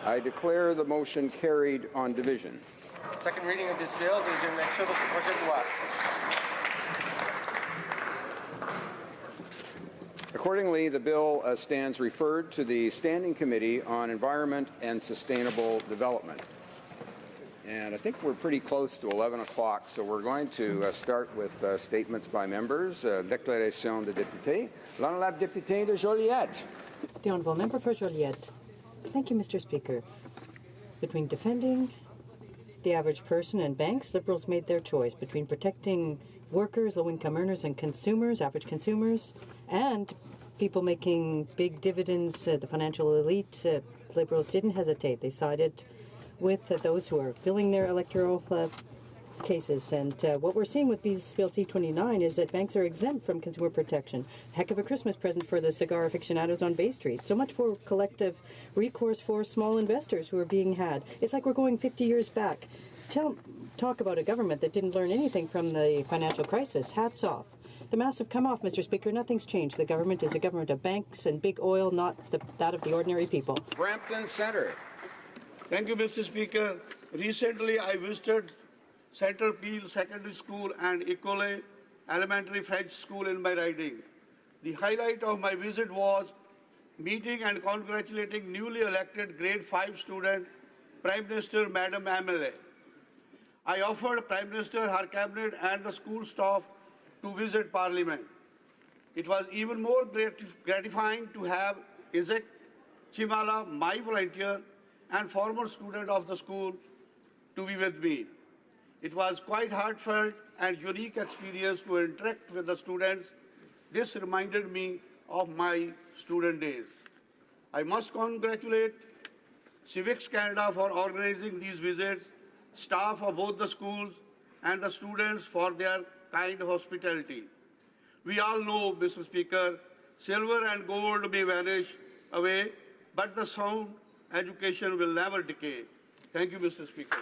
I declare the motion carried on division. Second reading of this bill, deuxième lecture de ce projet de loi. Accordingly, the bill stands referred to the Standing Committee on Environment and Sustainable Development. And I think we're pretty close to 11 o'clock, so we're going to start with statements by members. Déclaration de député. L'honorable député de Joliette. The Honourable Member for Joliette. Thank you, Mr. Speaker. Between defending the average person and banks, Liberals made their choice. Between protecting workers, low-income earners, and consumers, average consumers, and people making big dividends, the financial elite, Liberals didn't hesitate. They sided with those who are filling their electoral cases. And what we're seeing with Bill C-29 is that banks are exempt from consumer protection. Heck of a Christmas present for the cigar aficionados on Bay Street. So much for collective recourse for small investors who are being had. It's like we're going 50 years back. Talk about a government that didn't learn anything from the financial crisis. Hats off. The masks have come off, Mr. Speaker. Nothing's changed. The government is a government of banks and big oil, not that of the ordinary people. Brampton Centre. Thank you, Mr. Speaker. Recently, I visited Centre Peel Secondary School and École Elementary French School in my riding. The highlight of my visit was meeting and congratulating newly elected Grade 5 student, Prime Minister Madam Amele. I offered Prime Minister, her cabinet and the school staff to visit Parliament. It was even more gratifying to have Isaac Chimala, my volunteer, and former student of the school, to be with me. It was quite heartfelt and unique experience to interact with the students. This reminded me of my student days. I must congratulate Civics Canada for organizing these visits, staff of both the schools and the students for their kind hospitality. We all know, Mr. Speaker, silver and gold may vanish away, but the sound education will never decay. Thank you, Mr. Speaker.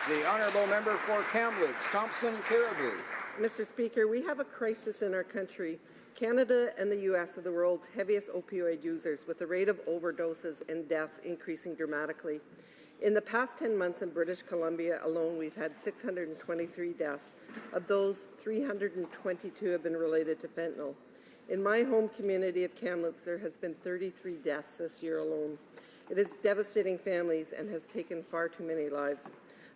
The Honourable Member for Kamloops, Thompson Caribou. Mr. Speaker, we have a crisis in our country. Canada and the U.S. are the world's heaviest opioid users, with the rate of overdoses and deaths increasing dramatically. In the past 10 months in British Columbia alone, we've had 623 deaths. Of those, 322 have been related to fentanyl. In my home community of Kamloops, there has been 33 deaths this year alone. It is devastating families and has taken far too many lives.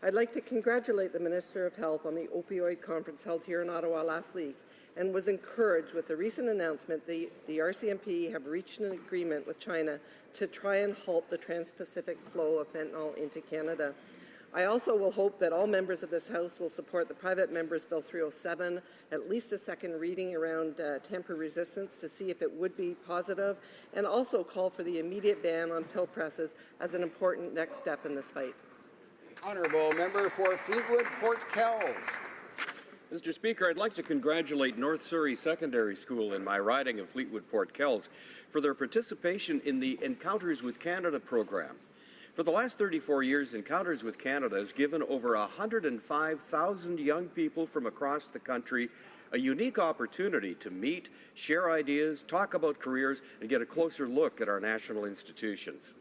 I'd like to congratulate the Minister of Health on the opioid conference held here in Ottawa last week, and was encouraged with the recent announcement the RCMP have reached an agreement with China to try and halt the trans-Pacific flow of fentanyl into Canada. I also will hope that all members of this House will support the Private Members Bill 307, at least a second reading around tamper resistance to see if it would be positive, and also call for the immediate ban on pill presses as an important next step in this fight. Honourable Member for Fleetwood Port Kells. Mr. Speaker, I'd like to congratulate North Surrey Secondary School in my riding of Fleetwood Port Kells for their participation in the Encounters with Canada program. For the last 34 years, Encounters with Canada has given over 105,000 young people from across the country a unique opportunity to meet, share ideas, talk about careers, and get a closer look at our national institutions.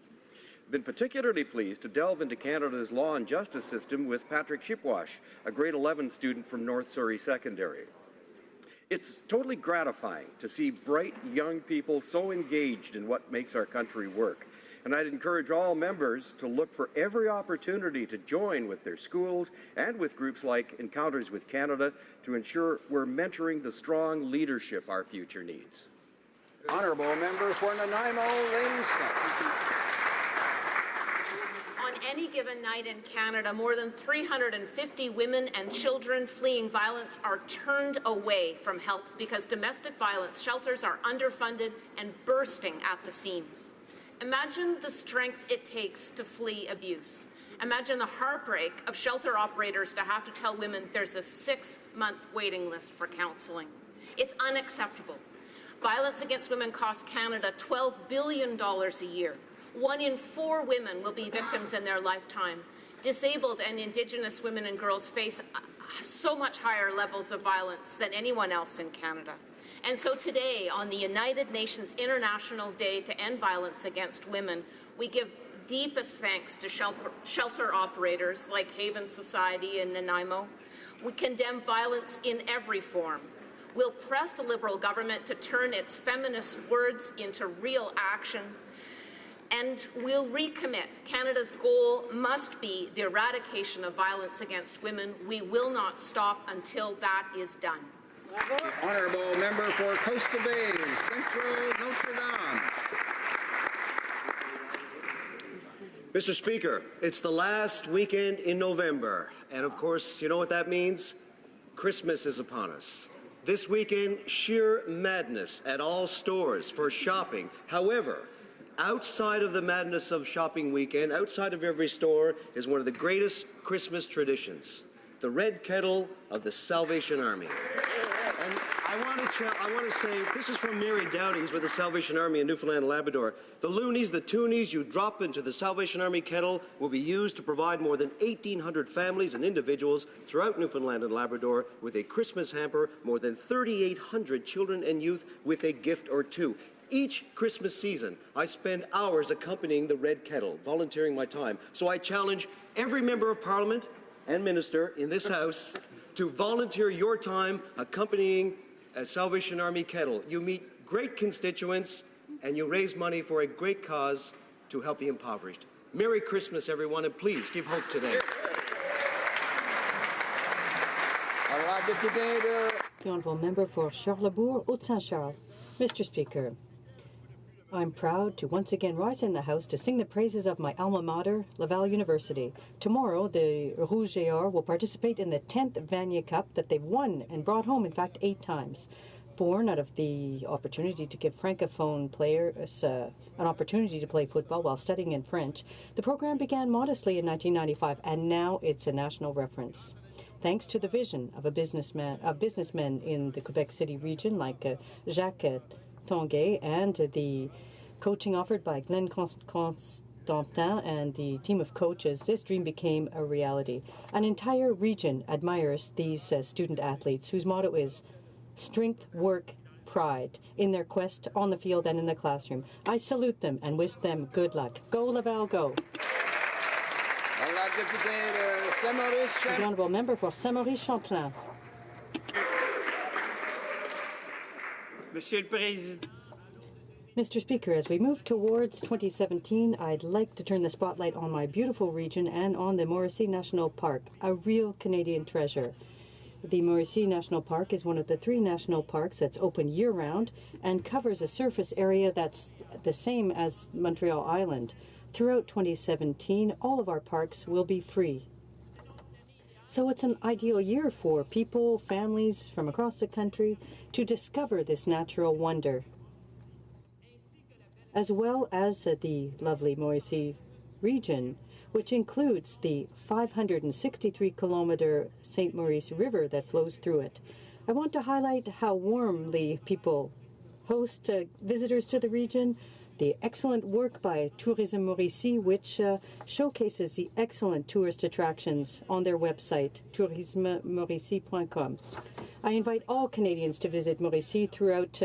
I've been particularly pleased to delve into Canada's law and justice system with Patrick Shipwash, a grade 11 student from North Surrey Secondary. It's totally gratifying to see bright young people so engaged in what makes our country work. And I'd encourage all members to look for every opportunity to join with their schools and with groups like Encounters with Canada to ensure we're mentoring the strong leadership our future needs. Honourable Member for Nanaimo, Ladysmith. On any given night in Canada, more than 350 women and children fleeing violence are turned away from help because domestic violence shelters are underfunded and bursting at the seams. Imagine the strength it takes to flee abuse. Imagine the heartbreak of shelter operators to have to tell women there's a 6-month waiting list for counselling. It's unacceptable. Violence against women costs Canada $12 billion a year. 1 in 4 women will be victims in their lifetime. Disabled and Indigenous women and girls face so much higher levels of violence than anyone else in Canada. And so today, on the United Nations International Day to End Violence Against Women, we give deepest thanks to shelter operators like Haven Society in Nanaimo. We condemn violence in every form. We'll press the Liberal government to turn its feminist words into real action. And we'll recommit. Canada's goal must be the eradication of violence against women. We will not stop until that is done. The honourable member for Coastal Bays, Central Notre Dame. Mr. Speaker, it's the last weekend in November, and of course, you know what that means? Christmas is upon us. This weekend, sheer madness at all stores for shopping. However, outside of the madness of shopping weekend, outside of every store, is one of the greatest Christmas traditions, the red kettle of the Salvation Army. And I want to say, this is from Mary Downey, who's with the Salvation Army in Newfoundland and Labrador. The loonies, the toonies you drop into the Salvation Army kettle will be used to provide more than 1,800 families and individuals throughout Newfoundland and Labrador with a Christmas hamper, more than 3,800 children and youth with a gift or two. Each Christmas season, I spend hours accompanying the red kettle, volunteering my time. So I challenge every member of Parliament and minister in this House to volunteer your time accompanying a Salvation Army kettle. You meet great constituents and you raise money for a great cause to help the impoverished. Merry Christmas, everyone, and please give hope today. The honourable member for Charlesbourg, Haute-Saint-Charles. Mr. Speaker, I'm proud to once again rise in the House to sing the praises of my alma mater, Laval University. Tomorrow, the Rouge et Or will participate in the 10th Vanier Cup that they've won and brought home, in fact, 8 times. Born out of the opportunity to give Francophone players an opportunity to play football while studying in French, the program began modestly in 1995, and now it's a national reference. Thanks to the vision of businessmen in the Quebec City region like Jacques Tanguay and the coaching offered by Glenn Constantin and the team of coaches, this dream became a reality. An entire region admires these student athletes whose motto is strength, work, pride in their quest on the field and in the classroom. I salute them and wish them good luck. Go Laval, go. The honourable member for Saint-Maurice-Champlain. Monsieur le Président. Mr. Speaker, as we move towards 2017, I'd like to turn the spotlight on my beautiful region and on the Mauricie National Park, a real Canadian treasure. The Mauricie National Park is one of the 3 national parks that's open year-round and covers a surface area that's the same as Montreal Island. Throughout 2017, all of our parks will be free. So it's an ideal year for people, families from across the country to discover this natural wonder, as well as the lovely Mauricie region, which includes the 563-kilometer St. Maurice River that flows through it. I want to highlight how warmly people host visitors to the region, the excellent work by Tourisme Mauricie, which showcases the excellent tourist attractions on their website, tourismemauricie.com. I invite all Canadians to visit Mauricie throughout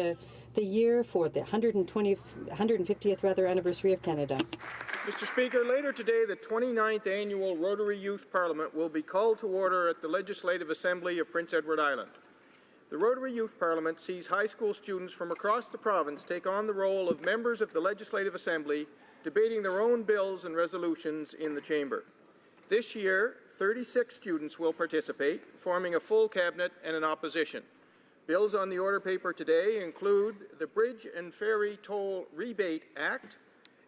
the year for the 150th anniversary of Canada. Mr. Speaker, later today, the 29th Annual Rotary Youth Parliament will be called to order at the Legislative Assembly of Prince Edward Island. The Rotary Youth Parliament sees high school students from across the province take on the role of members of the Legislative Assembly, debating their own bills and resolutions in the chamber. This year, 36 students will participate, forming a full cabinet and an opposition. Bills on the order paper today include the Bridge and Ferry Toll Rebate Act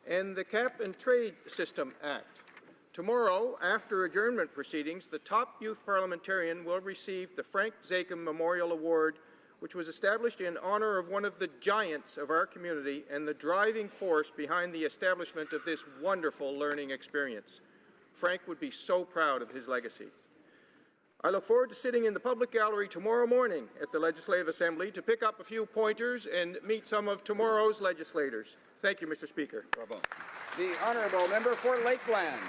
and the Cap and Trade System Act. Tomorrow, after adjournment proceedings, the top youth parliamentarian will receive the Frank Zakem Memorial Award, which was established in honor of one of the giants of our community and the driving force behind the establishment of this wonderful learning experience. Frank would be so proud of his legacy. I look forward to sitting in the public gallery tomorrow morning at the Legislative Assembly to pick up a few pointers and meet some of tomorrow's legislators. Thank you, Mr. Speaker. Bravo. The honourable member for Lakeland.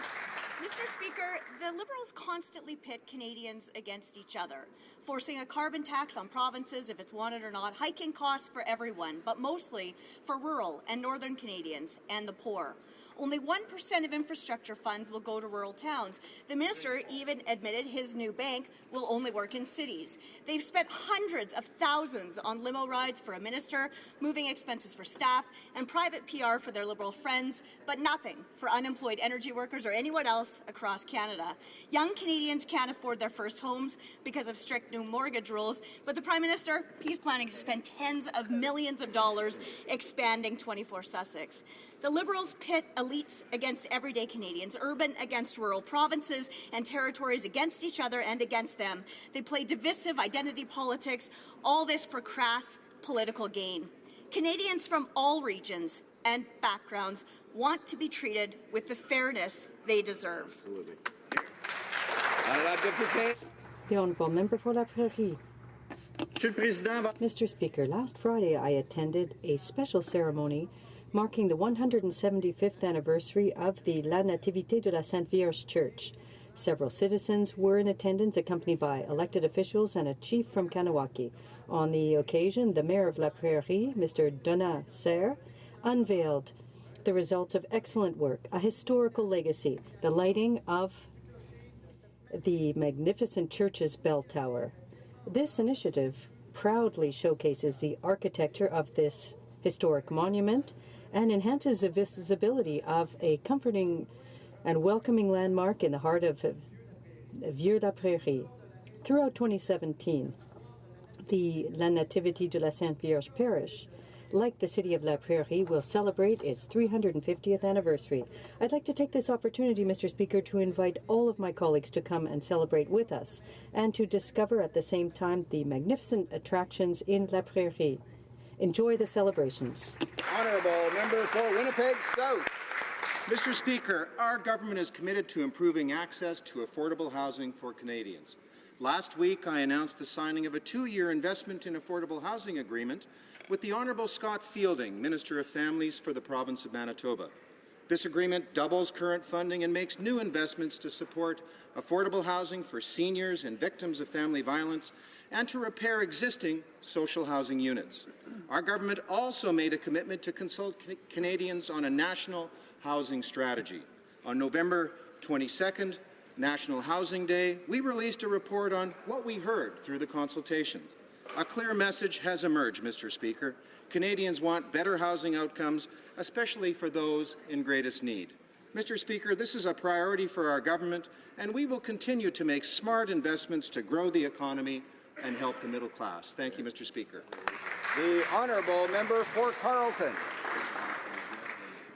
Mr. Speaker, the Liberals constantly pit Canadians against each other, forcing a carbon tax on provinces if it's wanted or not, hiking costs for everyone, but mostly for rural and northern Canadians and the poor. Only 1% of infrastructure funds will go to rural towns. The minister even admitted his new bank will only work in cities. They've spent hundreds of thousands on limo rides for a minister, moving expenses for staff, and private PR for their Liberal friends, but nothing for unemployed energy workers or anyone else across Canada. Young Canadians can't afford their first homes because of strict new mortgage rules, but the Prime Minister, he's planning to spend tens of millions of dollars expanding 24 Sussex. The Liberals pit elites against everyday Canadians, urban against rural provinces, and territories against each other and against them. They play divisive identity politics, all this for crass political gain. Canadians from all regions and backgrounds want to be treated with the fairness they deserve. The Honourable Member for La Prairie. Mr. Speaker, last Friday I attended a special ceremony marking the 175th anniversary of the La Nativité de la Sainte Vierge Church. Several citizens were in attendance, accompanied by elected officials and a chief from Kanawaki. On the occasion, the Mayor of La Prairie, Mr. Donat Serre, unveiled the results of excellent work, a historical legacy, the lighting of the magnificent church's bell tower. This initiative proudly showcases the architecture of this historic monument and enhances the visibility of a comforting and welcoming landmark in the heart of Vieux-la-Prairie. Throughout 2017, the La Nativité de la Sainte Vierge Parish, like the city of La Prairie, will celebrate its 350th anniversary. I'd like to take this opportunity, Mr. Speaker, to invite all of my colleagues to come and celebrate with us and to discover at the same time the magnificent attractions in La Prairie. Enjoy the celebrations. Honourable Member for Winnipeg South. Mr. Speaker, our government is committed to improving access to affordable housing for Canadians. Last week, I announced the signing of a 2-year investment in affordable housing agreement with the Honourable Scott Fielding, Minister of Families for the province of Manitoba. This agreement doubles current funding and makes new investments to support affordable housing for seniors and victims of family violence and to repair existing social housing units. Our government also made a commitment to consult Canadians on a national housing strategy. On November 22nd, National Housing Day, we released a report on what we heard through the consultations. A clear message has emerged, Mr. Speaker. Canadians want better housing outcomes, especially for those in greatest need. Mr. Speaker, this is a priority for our government, and we will continue to make smart investments to grow the economy and help the middle class. Thank you, Mr. Speaker. The Honourable Member for Carleton.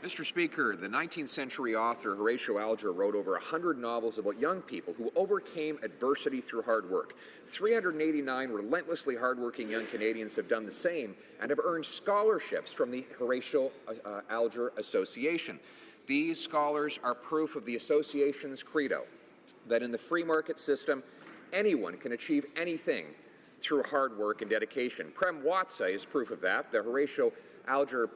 Mr. Speaker, the 19th century author Horatio Alger wrote over 100 novels about young people who overcame adversity through hard work. 389 relentlessly hardworking young Canadians have done the same and have earned scholarships from the Horatio Alger Association. These scholars are proof of the association's credo, that in the free market system, anyone can achieve anything through hard work and dedication. Prem Watsa is proof of that. The Horatio Alger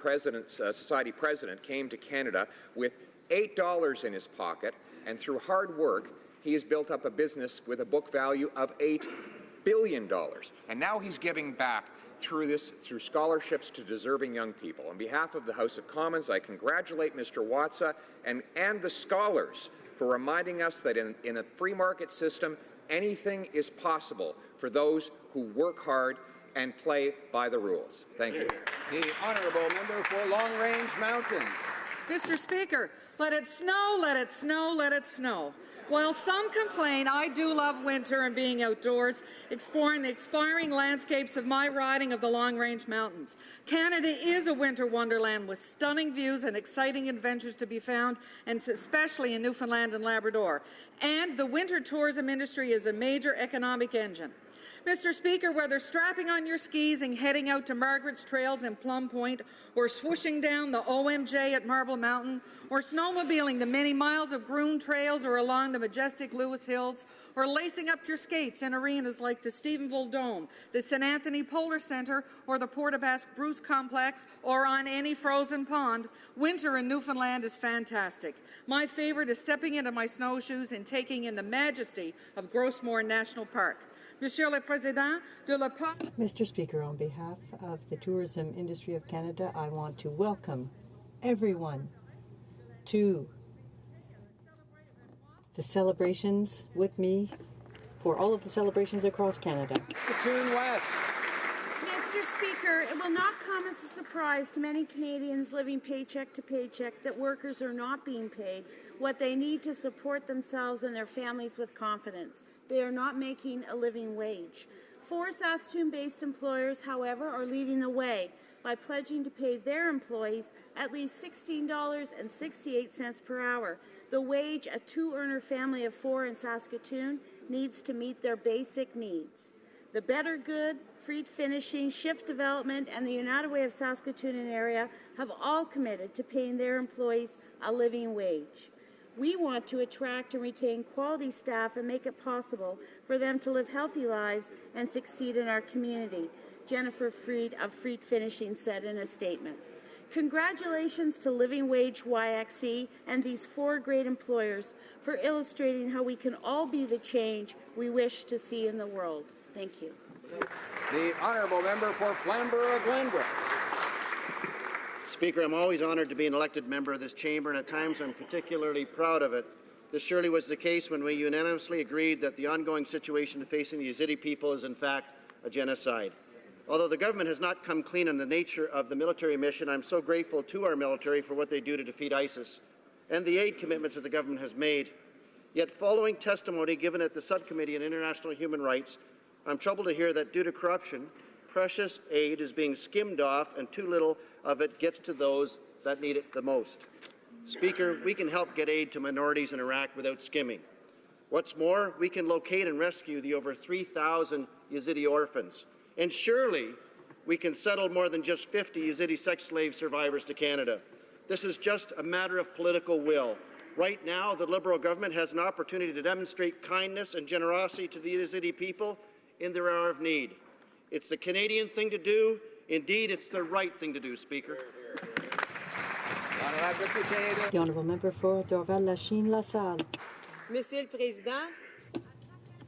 Society president came to Canada with $8 in his pocket, and through hard work, he has built up a business with a book value of $8 billion. And now he's giving back through scholarships to deserving young people. On behalf of the House of Commons, I congratulate Mr. Watsa and the scholars for reminding us that in a free market system, anything is possible for those who work hard and play by the rules. Thank you. The Honourable Member for Long Range Mountains. Mr. Speaker, let it snow, let it snow, let it snow. While some complain, I do love winter and being outdoors, exploring the expiring landscapes of my riding of the Long Range Mountains. Canada is a winter wonderland with stunning views and exciting adventures to be found, and especially in Newfoundland and Labrador. And the winter tourism industry is a major economic engine. Mr. Speaker, whether strapping on your skis and heading out to Margaret's Trails in Plum Point, or swooshing down the OMJ at Marble Mountain, or snowmobiling the many miles of groomed trails or along the majestic Lewis Hills, or lacing up your skates in arenas like the Stephenville Dome, the St. Anthony Polar Centre, or the Port aux Basques Bruce Complex, or on any frozen pond, winter in Newfoundland is fantastic. My favourite is stepping into my snowshoes and taking in the majesty of Grossmore National Park. Mr. Speaker, on behalf of the tourism industry of Canada, I want to welcome everyone to the celebrations with me for all of the celebrations across Canada. Saskatoon West. Mr. Speaker, it will not come as a surprise to many Canadians living paycheck to paycheck that workers are not being paid what they need to support themselves and their families with confidence. They are not making a living wage. 4 Saskatoon-based employers, however, are leading the way by pledging to pay their employees at least $16.68 per hour, the wage a 2-earner family of 4 in Saskatoon needs to meet their basic needs. The Better Good, Freed Finishing, Shift Development, and the United Way of Saskatoon and area have all committed to paying their employees a living wage. We want to attract and retain quality staff and make it possible for them to live healthy lives and succeed in our community, Jennifer Freed of Freed Finishing said in a statement. Congratulations to Living Wage YXC and these 4 great employers for illustrating how we can all be the change we wish to see in the world. Thank you. The honourable member for Flamborough-Glenbrook. Speaker, I'm always honored to be an elected member of this chamber, and at times I'm particularly proud of it. This surely was the case when we unanimously agreed that the ongoing situation facing the Yazidi people is in fact a genocide. Although the government has not come clean on the nature of the military mission, I'm so grateful to our military for what they do to defeat ISIS and the aid commitments that the government has made. Yet following testimony given at the Subcommittee on International Human Rights, I'm troubled to hear that due to corruption, precious aid is being skimmed off and too little of it gets to those that need it the most. Speaker, we can help get aid to minorities in Iraq without skimming. What's more, we can locate and rescue the over 3,000 Yazidi orphans. And surely we can settle more than just 50 Yazidi sex slave survivors to Canada. This is just a matter of political will. Right now, the Liberal government has an opportunity to demonstrate kindness and generosity to the Yazidi people in their hour of need. It's the Canadian thing to do. Indeed, it's the right thing to do, Speaker. The honourable member for Dorval-Lachine-LaSalle. Monsieur le Président,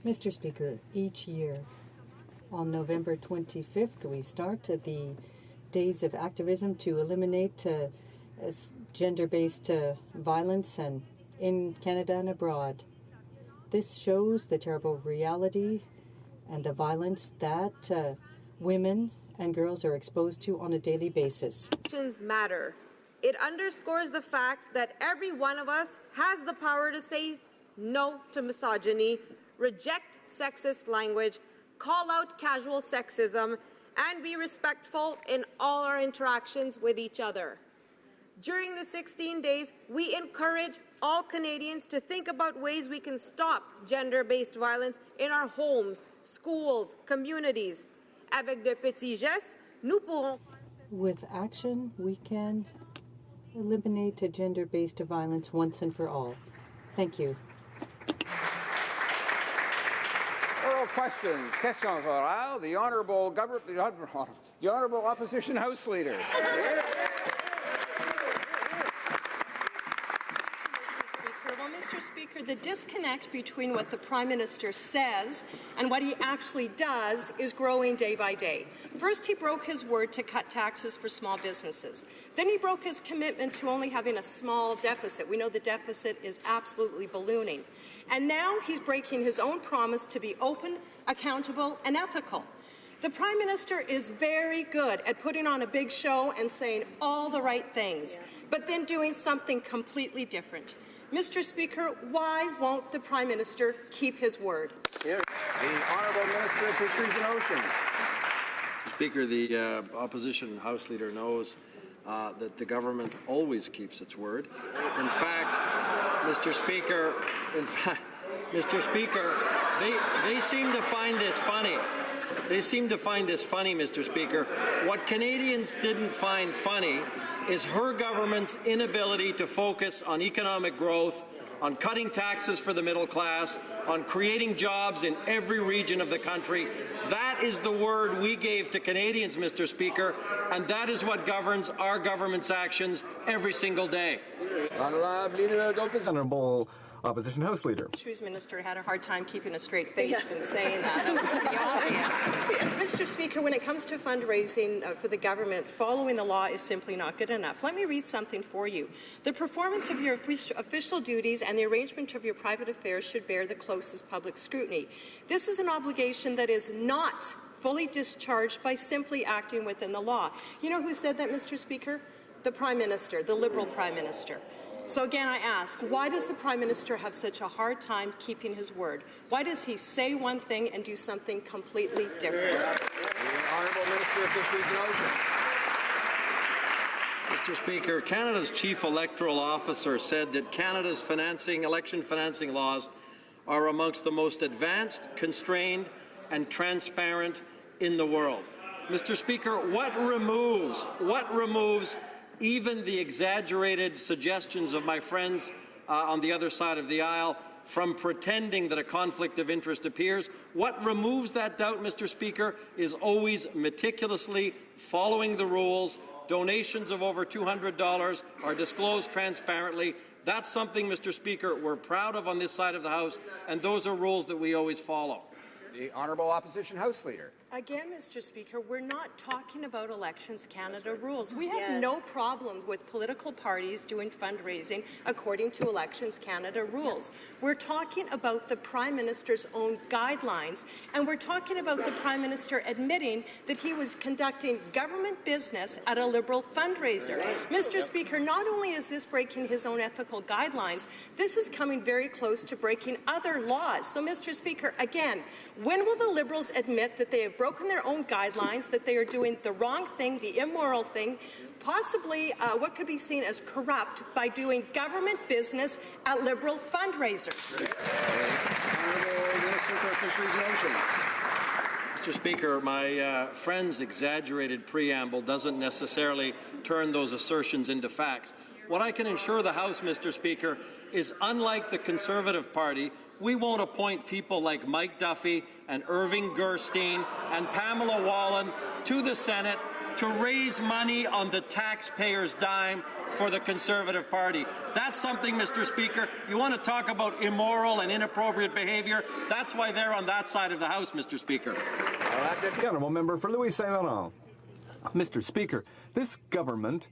Mr. Speaker, each year on November 25th, we start the Days of Activism to eliminate gender-based violence and in Canada and abroad. This shows the terrible reality and the violence that women and girls are exposed to on a daily basis. actions matter. It underscores the fact that every one of us has the power to say no to misogyny, reject sexist language, call out casual sexism, and be respectful in all our interactions with each other. During the 16 days, we encourage all Canadians to think about ways we can stop gender-based violence in our homes, schools, communities. Avec de petits gestes, nous pourrons... With action, we can eliminate gender-based violence once and for all. Thank you. Oral questions. Questions orales. The honourable opposition House Leader. Mr. Speaker, the disconnect between what the Prime Minister says and what he actually does is growing day by day. First, he broke his word to cut taxes for small businesses. Then he broke his commitment to only having a small deficit. We know the deficit is absolutely ballooning. And now he's breaking his own promise to be open, accountable, and ethical. The Prime Minister is very good at putting on a big show and saying all the right things, but then doing something completely different. Mr. Speaker, why won't the Prime Minister keep his word? The Honourable Minister of Fisheries and Oceans. Speaker, the opposition House Leader knows that the government always keeps its word. In fact, Mr. Speaker, they seem to find this funny. They seem to find this funny, Mr. Speaker. What Canadians didn't find funny is her government's inability to focus on economic growth, on cutting taxes for the middle class, on creating jobs in every region of the country. That is the word we gave to Canadians, Mr. Speaker, and that is what governs our government's actions every single day. Honourable Opposition House Leader. Fisheries Minister had a hard time keeping a straight face in saying that. That was pretty obvious. Mr. Speaker, when it comes to fundraising for the government, following the law is simply not good enough. Let me read something for you. The performance of your official duties and the arrangement of your private affairs should bear the closest public scrutiny. This is an obligation that is not fully discharged by simply acting within the law. You know who said that, Mr. Speaker? The Prime Minister, the Liberal Prime Minister. So again, I ask, why does the Prime Minister have such a hard time keeping his word? Why does he say one thing and do something completely different? The Honourable Minister of Fisheries and Oceans. Mr. Speaker, Canada's Chief Electoral Officer said that Canada's election financing laws are amongst the most advanced, constrained, and transparent in the world. Mr. Speaker, what removes even the exaggerated suggestions of my friends on the other side of the aisle from pretending that a conflict of interest appears? What removes that doubt, Mr. Speaker, is always meticulously following the rules. Donations of over $200 are disclosed transparently. That's something, Mr. Speaker, we're proud of on this side of the House, and those are rules that we always follow. The Honourable Opposition House Leader. Again, Mr. Speaker, we're not talking about Elections Canada rules. We have no problem with political parties doing fundraising according to Elections Canada rules. We're talking about the Prime Minister's own guidelines, and we're talking about the Prime Minister admitting that he was conducting government business at a Liberal fundraiser. Mr. Speaker, not only is this breaking his own ethical guidelines, this is coming very close to breaking other laws. So, Mr. Speaker, again, when will the Liberals admit that they have broken their own guidelines, that they are doing the wrong thing, the immoral thing, possibly what could be seen as corrupt by doing government business at Liberal fundraisers? Honourable Minister for Fisheries and Oceans. Mr. Speaker, my friend's exaggerated preamble doesn't necessarily turn those assertions into facts. What I can assure the House, Mr. Speaker, is unlike the Conservative Party, we won't appoint people like Mike Duffy and Irving Gerstein and Pamela Wallin to the Senate to raise money on the taxpayer's dime for the Conservative Party. That's something, Mr. Speaker, you want to talk about immoral and inappropriate behaviour? That's why they're on that side of the House, Mr. Speaker. The Honourable Member for Louis Saint Laurent. Mr. Speaker, this government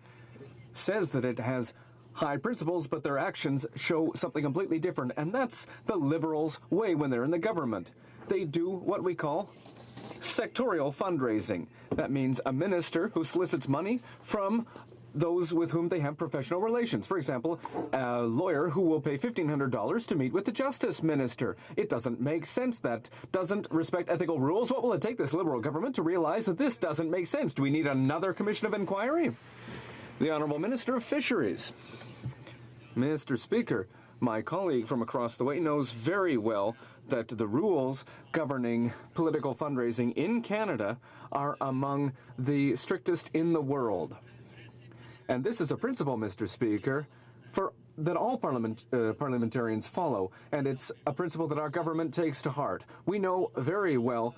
says that it has high principles, but their actions show something completely different, and that's the Liberals' way when they're in the government. They do what we call sectorial fundraising. That means a minister who solicits money from those with whom they have professional relations. For example, a lawyer who will pay $1,500 to meet with the Justice Minister. It doesn't make sense. That doesn't respect ethical rules. What will it take this Liberal government to realize that this doesn't make sense? Do we need another commission of inquiry? The Honourable Minister of Fisheries. Mr. Speaker, my colleague from across the way knows very well that the rules governing political fundraising in Canada are among the strictest in the world. And this is a principle, Mr. Speaker, that all parliamentarians follow, and it's a principle that our government takes to heart. We know very well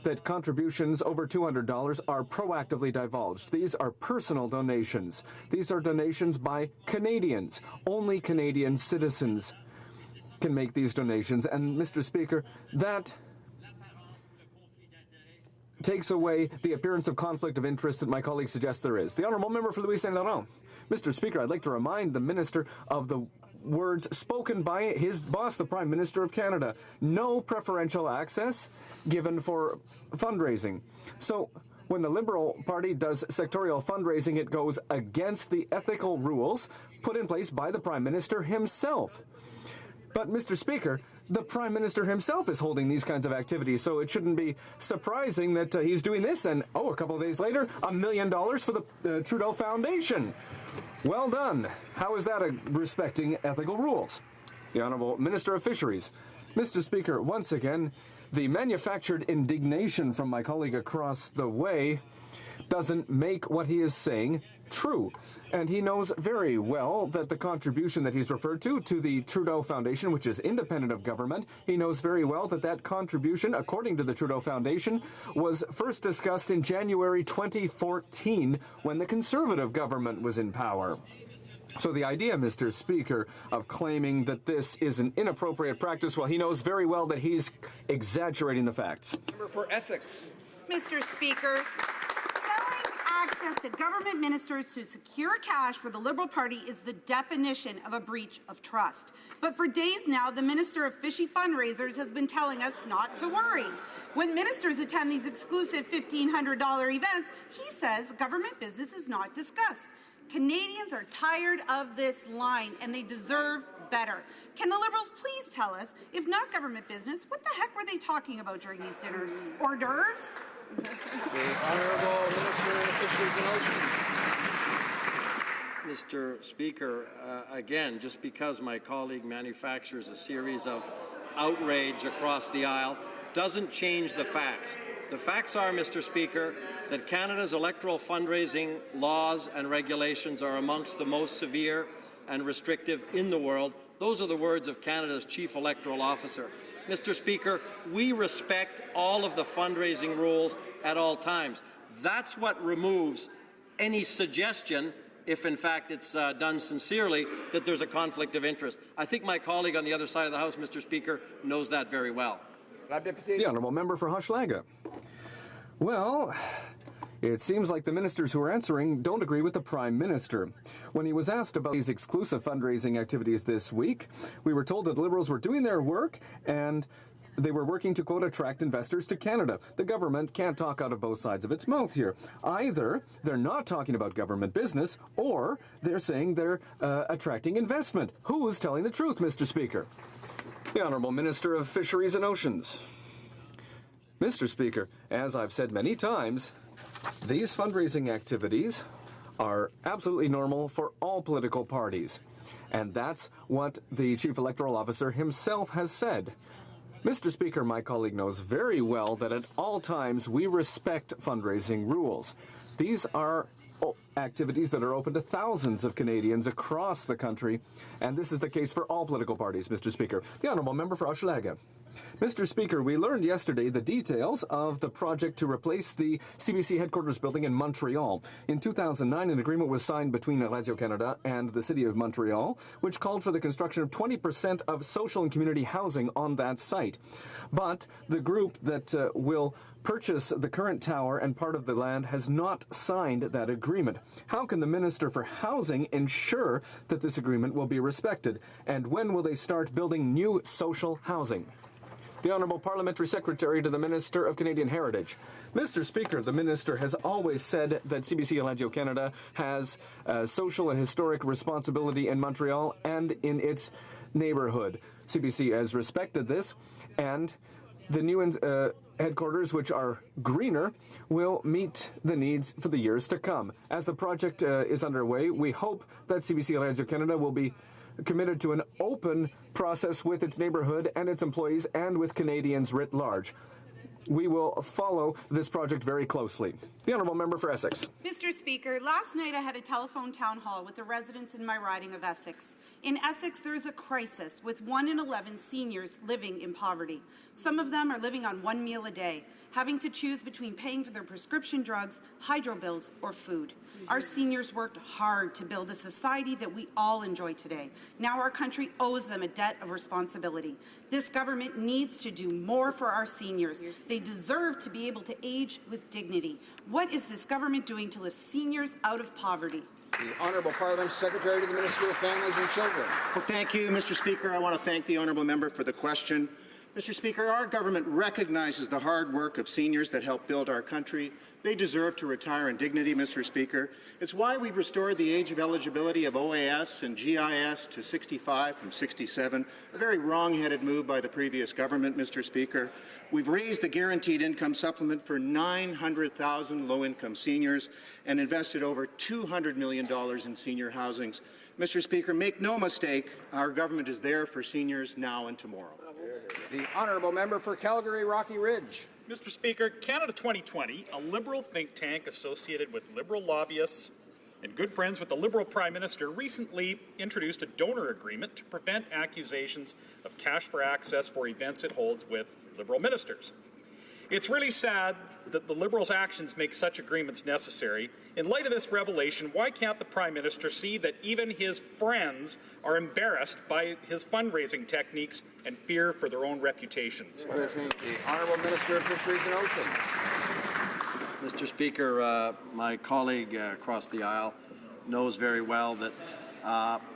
that contributions over $200 are proactively divulged. These are personal donations. These are donations by Canadians. Only Canadian citizens can make these donations. And, Mr. Speaker, that takes away the appearance of conflict of interest that my colleague suggests there is. The Honourable Member for Louis Saint Laurent. Mr. Speaker, I'd like to remind the Minister of the words spoken by his boss, the Prime Minister of Canada. No preferential access given for fundraising. So when the Liberal Party does sectorial fundraising, it goes against the ethical rules put in place by the Prime Minister himself. But, Mr. Speaker, the Prime Minister himself is holding these kinds of activities, so it shouldn't be surprising that he's doing this, and, a couple of days later, $1 million for the Trudeau Foundation. Well done. How is that respecting ethical rules? The Honourable Minister of Fisheries. Mr. Speaker, once again, the manufactured indignation from my colleague across the way doesn't make what he is saying true. And he knows very well that the contribution that he's referred to the Trudeau Foundation, which is independent of government, he knows very well that that contribution, according to the Trudeau Foundation, was first discussed in January 2014 when the Conservative government was in power. So the idea, Mr. Speaker, of claiming that this is an inappropriate practice, well, he knows very well that he's exaggerating the facts. Member for Essex. Mr. Speaker, selling access to government ministers to secure cash for the Liberal Party is the definition of a breach of trust. But for days now, the Minister of Fishy Fundraisers has been telling us not to worry. When ministers attend these exclusive $1,500 events, he says government business is not discussed. Canadians are tired of this line, and they deserve better. Can the Liberals please tell us, if not government business, what the heck were they talking about during these dinners? Hors d'oeuvres? The Honourable Minister of Fisheries and Oceans. Mr. Speaker, again, just because my colleague manufactures a series of outrage across the aisle doesn't change the facts. The facts are, Mr. Speaker, that Canada's electoral fundraising laws and regulations are amongst the most severe and restrictive in the world. Those are the words of Canada's Chief Electoral Officer. Mr. Speaker, we respect all of the fundraising rules at all times. That's what removes any suggestion, if in fact it's done sincerely, that there's a conflict of interest. I think my colleague on the other side of the House, Mr. Speaker, knows that very well. The Honourable Member for HoC. Well, it seems like the ministers who are answering don't agree with the Prime Minister. When he was asked about these exclusive fundraising activities this week, we were told that Liberals were doing their work and they were working to, quote, attract investors to Canada. The government can't talk out of both sides of its mouth here. Either they're not talking about government business, or they're saying they're attracting investment. Who's telling the truth, Mr. Speaker? The Honourable Minister of Fisheries and Oceans. Mr. Speaker, as I've said many times, these fundraising activities are absolutely normal for all political parties. And that's what the Chief Electoral Officer himself has said. Mr. Speaker, my colleague knows very well that at all times we respect fundraising rules. These are activities that are open to thousands of Canadians across the country, and this is the case for all political parties, Mr. Speaker. The Honourable Member for Hochelaga. Mr. Speaker, we learned yesterday the details of the project to replace the CBC headquarters building in Montreal. In 2009, an agreement was signed between Radio-Canada and the City of Montreal, which called for the construction of 20% of social and community housing on that site. But the group that will purchase the current tower and part of the land has not signed that agreement. How can the Minister for Housing ensure that this agreement will be respected? And when will they start building new social housing? The Honourable Parliamentary Secretary to the Minister of Canadian Heritage. Mr. Speaker, the Minister has always said that CBC and Radio-Canada has social and historic responsibility in Montreal and in its neighbourhood. CBC has respected this, and the new headquarters, which are greener, will meet the needs for the years to come. As the project is underway, we hope that CBC and Radio-Canada will be committed to an open process with its neighbourhood and its employees and with Canadians writ large. We will follow this project very closely. The Honourable Member for Essex. Mr. Speaker, last night I had a telephone town hall with the residents in my riding of Essex. In Essex, there is a crisis with 1 in 11 seniors living in poverty. Some of them are living on one meal a day, having to choose between paying for their prescription drugs, hydro bills, or food. Our seniors worked hard to build a society that we all enjoy today. Now our country owes them a debt of responsibility. This government needs to do more for our seniors. They deserve to be able to age with dignity. What is this government doing to lift seniors out of poverty? The Honourable Parliament Secretary to the Minister of Families and Children. Well, thank you, Mr. Speaker. I want to thank the honourable member for the question. Mr. Speaker, our government recognizes the hard work of seniors that help build our country. They deserve to retire in dignity, Mr. Speaker. It's why we've restored the age of eligibility of OAS and GIS to 65 from 67, a very wrong-headed move by the previous government, Mr. Speaker. We've raised the guaranteed income supplement for 900,000 low-income seniors and invested over $200 million in senior housings. Mr. Speaker, make no mistake, our government is there for seniors now and tomorrow. The Honourable Member for Calgary Rocky Ridge. Mr. Speaker, Canada 2020, a Liberal think tank associated with Liberal lobbyists and good friends with the Liberal Prime Minister, recently introduced a donor agreement to prevent accusations of cash for access for events it holds with Liberal ministers. It's really sad that the Liberals' actions make such agreements necessary. In light of this revelation, why can't the Prime Minister see that even his friends are embarrassed by his fundraising techniques and fear for their own reputations? The Honourable Minister of Fisheries and Oceans. Mr. Speaker, my colleague across the aisle knows very well that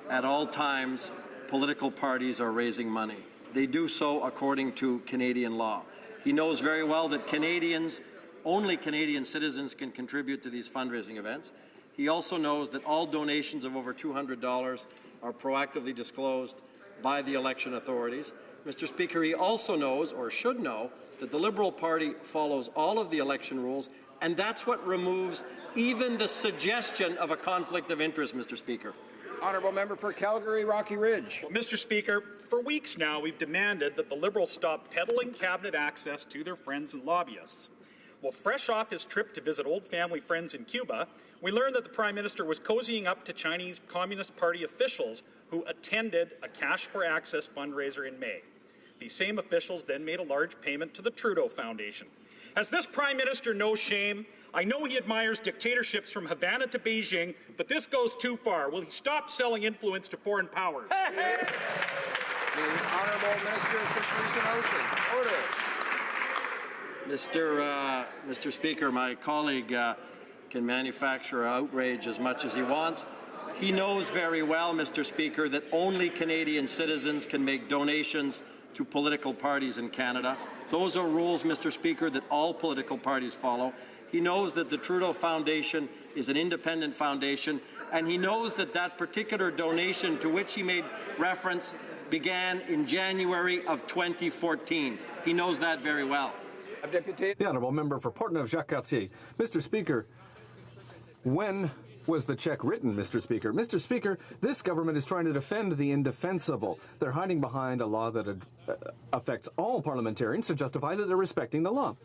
at all times political parties are raising money. They do so according to Canadian law. He knows very well that only Canadian citizens can contribute to these fundraising events. He also knows that all donations of over $200 are proactively disclosed by the election authorities. Mr. Speaker, he also knows, or should know, that the Liberal Party follows all of the election rules, and that's what removes even the suggestion of a conflict of interest, Mr. Speaker. Honourable Member for Calgary, Rocky Ridge. Well, Mr. Speaker, for weeks now we've demanded that the Liberals stop peddling cabinet access to their friends and lobbyists. Well, fresh off his trip to visit old family friends in Cuba, we learned that the Prime Minister was cozying up to Chinese Communist Party officials who attended a Cash for Access fundraiser in May. These same officials then made a large payment to the Trudeau Foundation. Has this Prime Minister no shame? I know he admires dictatorships from Havana to Beijing, but this goes too far. Will he stop selling influence to foreign powers? The Honourable Minister of Fisheries and Oceans. Order. Mr. Speaker, my colleague can manufacture outrage as much as he wants. He knows very well, Mr. Speaker, that only Canadian citizens can make donations to political parties in Canada. Those are rules, Mr. Speaker, that all political parties follow. He knows that the Trudeau Foundation is an independent foundation, and he knows that that particular donation to which he made reference began in January of 2014. He knows that very well. The Honourable Member for Portneuf-Jacques-Cartier. Mr. Speaker, when was the check written, Mr. Speaker? Mr. Speaker, this government is trying to defend the indefensible. They're hiding behind a law that affects all parliamentarians to justify that they're respecting the law.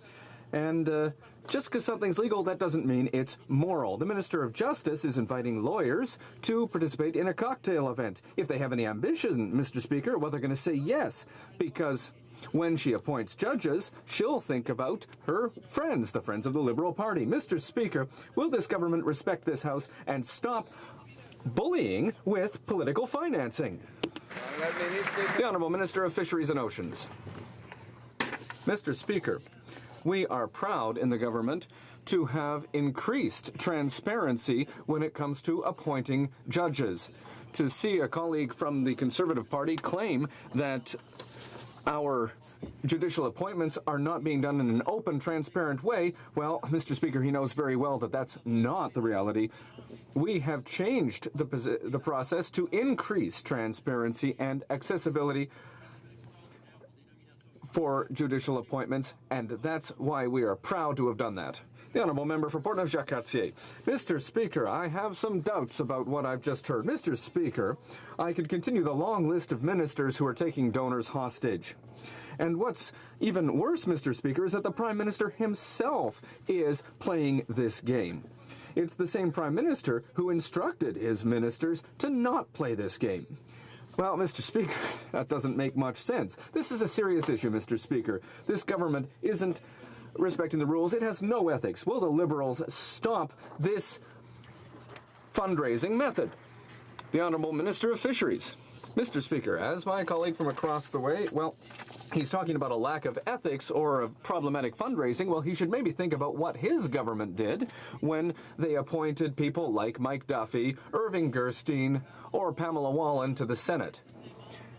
And just because something's legal, that doesn't mean it's moral. The Minister of Justice is inviting lawyers to participate in a cocktail event. If they have any ambition, Mr. Speaker, well, they're going to say yes, because when she appoints judges, she'll think about her friends, the friends of the Liberal Party. Mr. Speaker, will this government respect this House and stop bullying with political financing? The Honourable Minister of Fisheries and Oceans. Mr. Speaker, we are proud in the government to have increased transparency when it comes to appointing judges. To see a colleague from the Conservative Party claim that our judicial appointments are not being done in an open, transparent way, well, Mr. Speaker, he knows very well that that's not the reality. We have changed the process to increase transparency and accessibility for judicial appointments, and that's why we are proud to have done that. The Honourable Member for Portneuf-Jacques-Cartier. Mr. Speaker, I have some doubts about what I've just heard. Mr. Speaker, I could continue the long list of ministers who are taking donors hostage. And what's even worse, Mr. Speaker, is that the Prime Minister himself is playing this game. It's the same Prime Minister who instructed his ministers to not play this game. Well, Mr. Speaker, that doesn't make much sense. This is a serious issue, Mr. Speaker. This government isn't respecting the rules. It has no ethics. Will the Liberals stop this fundraising method? The Honourable Minister of Fisheries. Mr. Speaker, as my colleague from across the way, well, he's talking about a lack of ethics or of problematic fundraising. Well, he should maybe think about what his government did when they appointed people like Mike Duffy, Irving Gerstein, or Pamela Wallin to the Senate,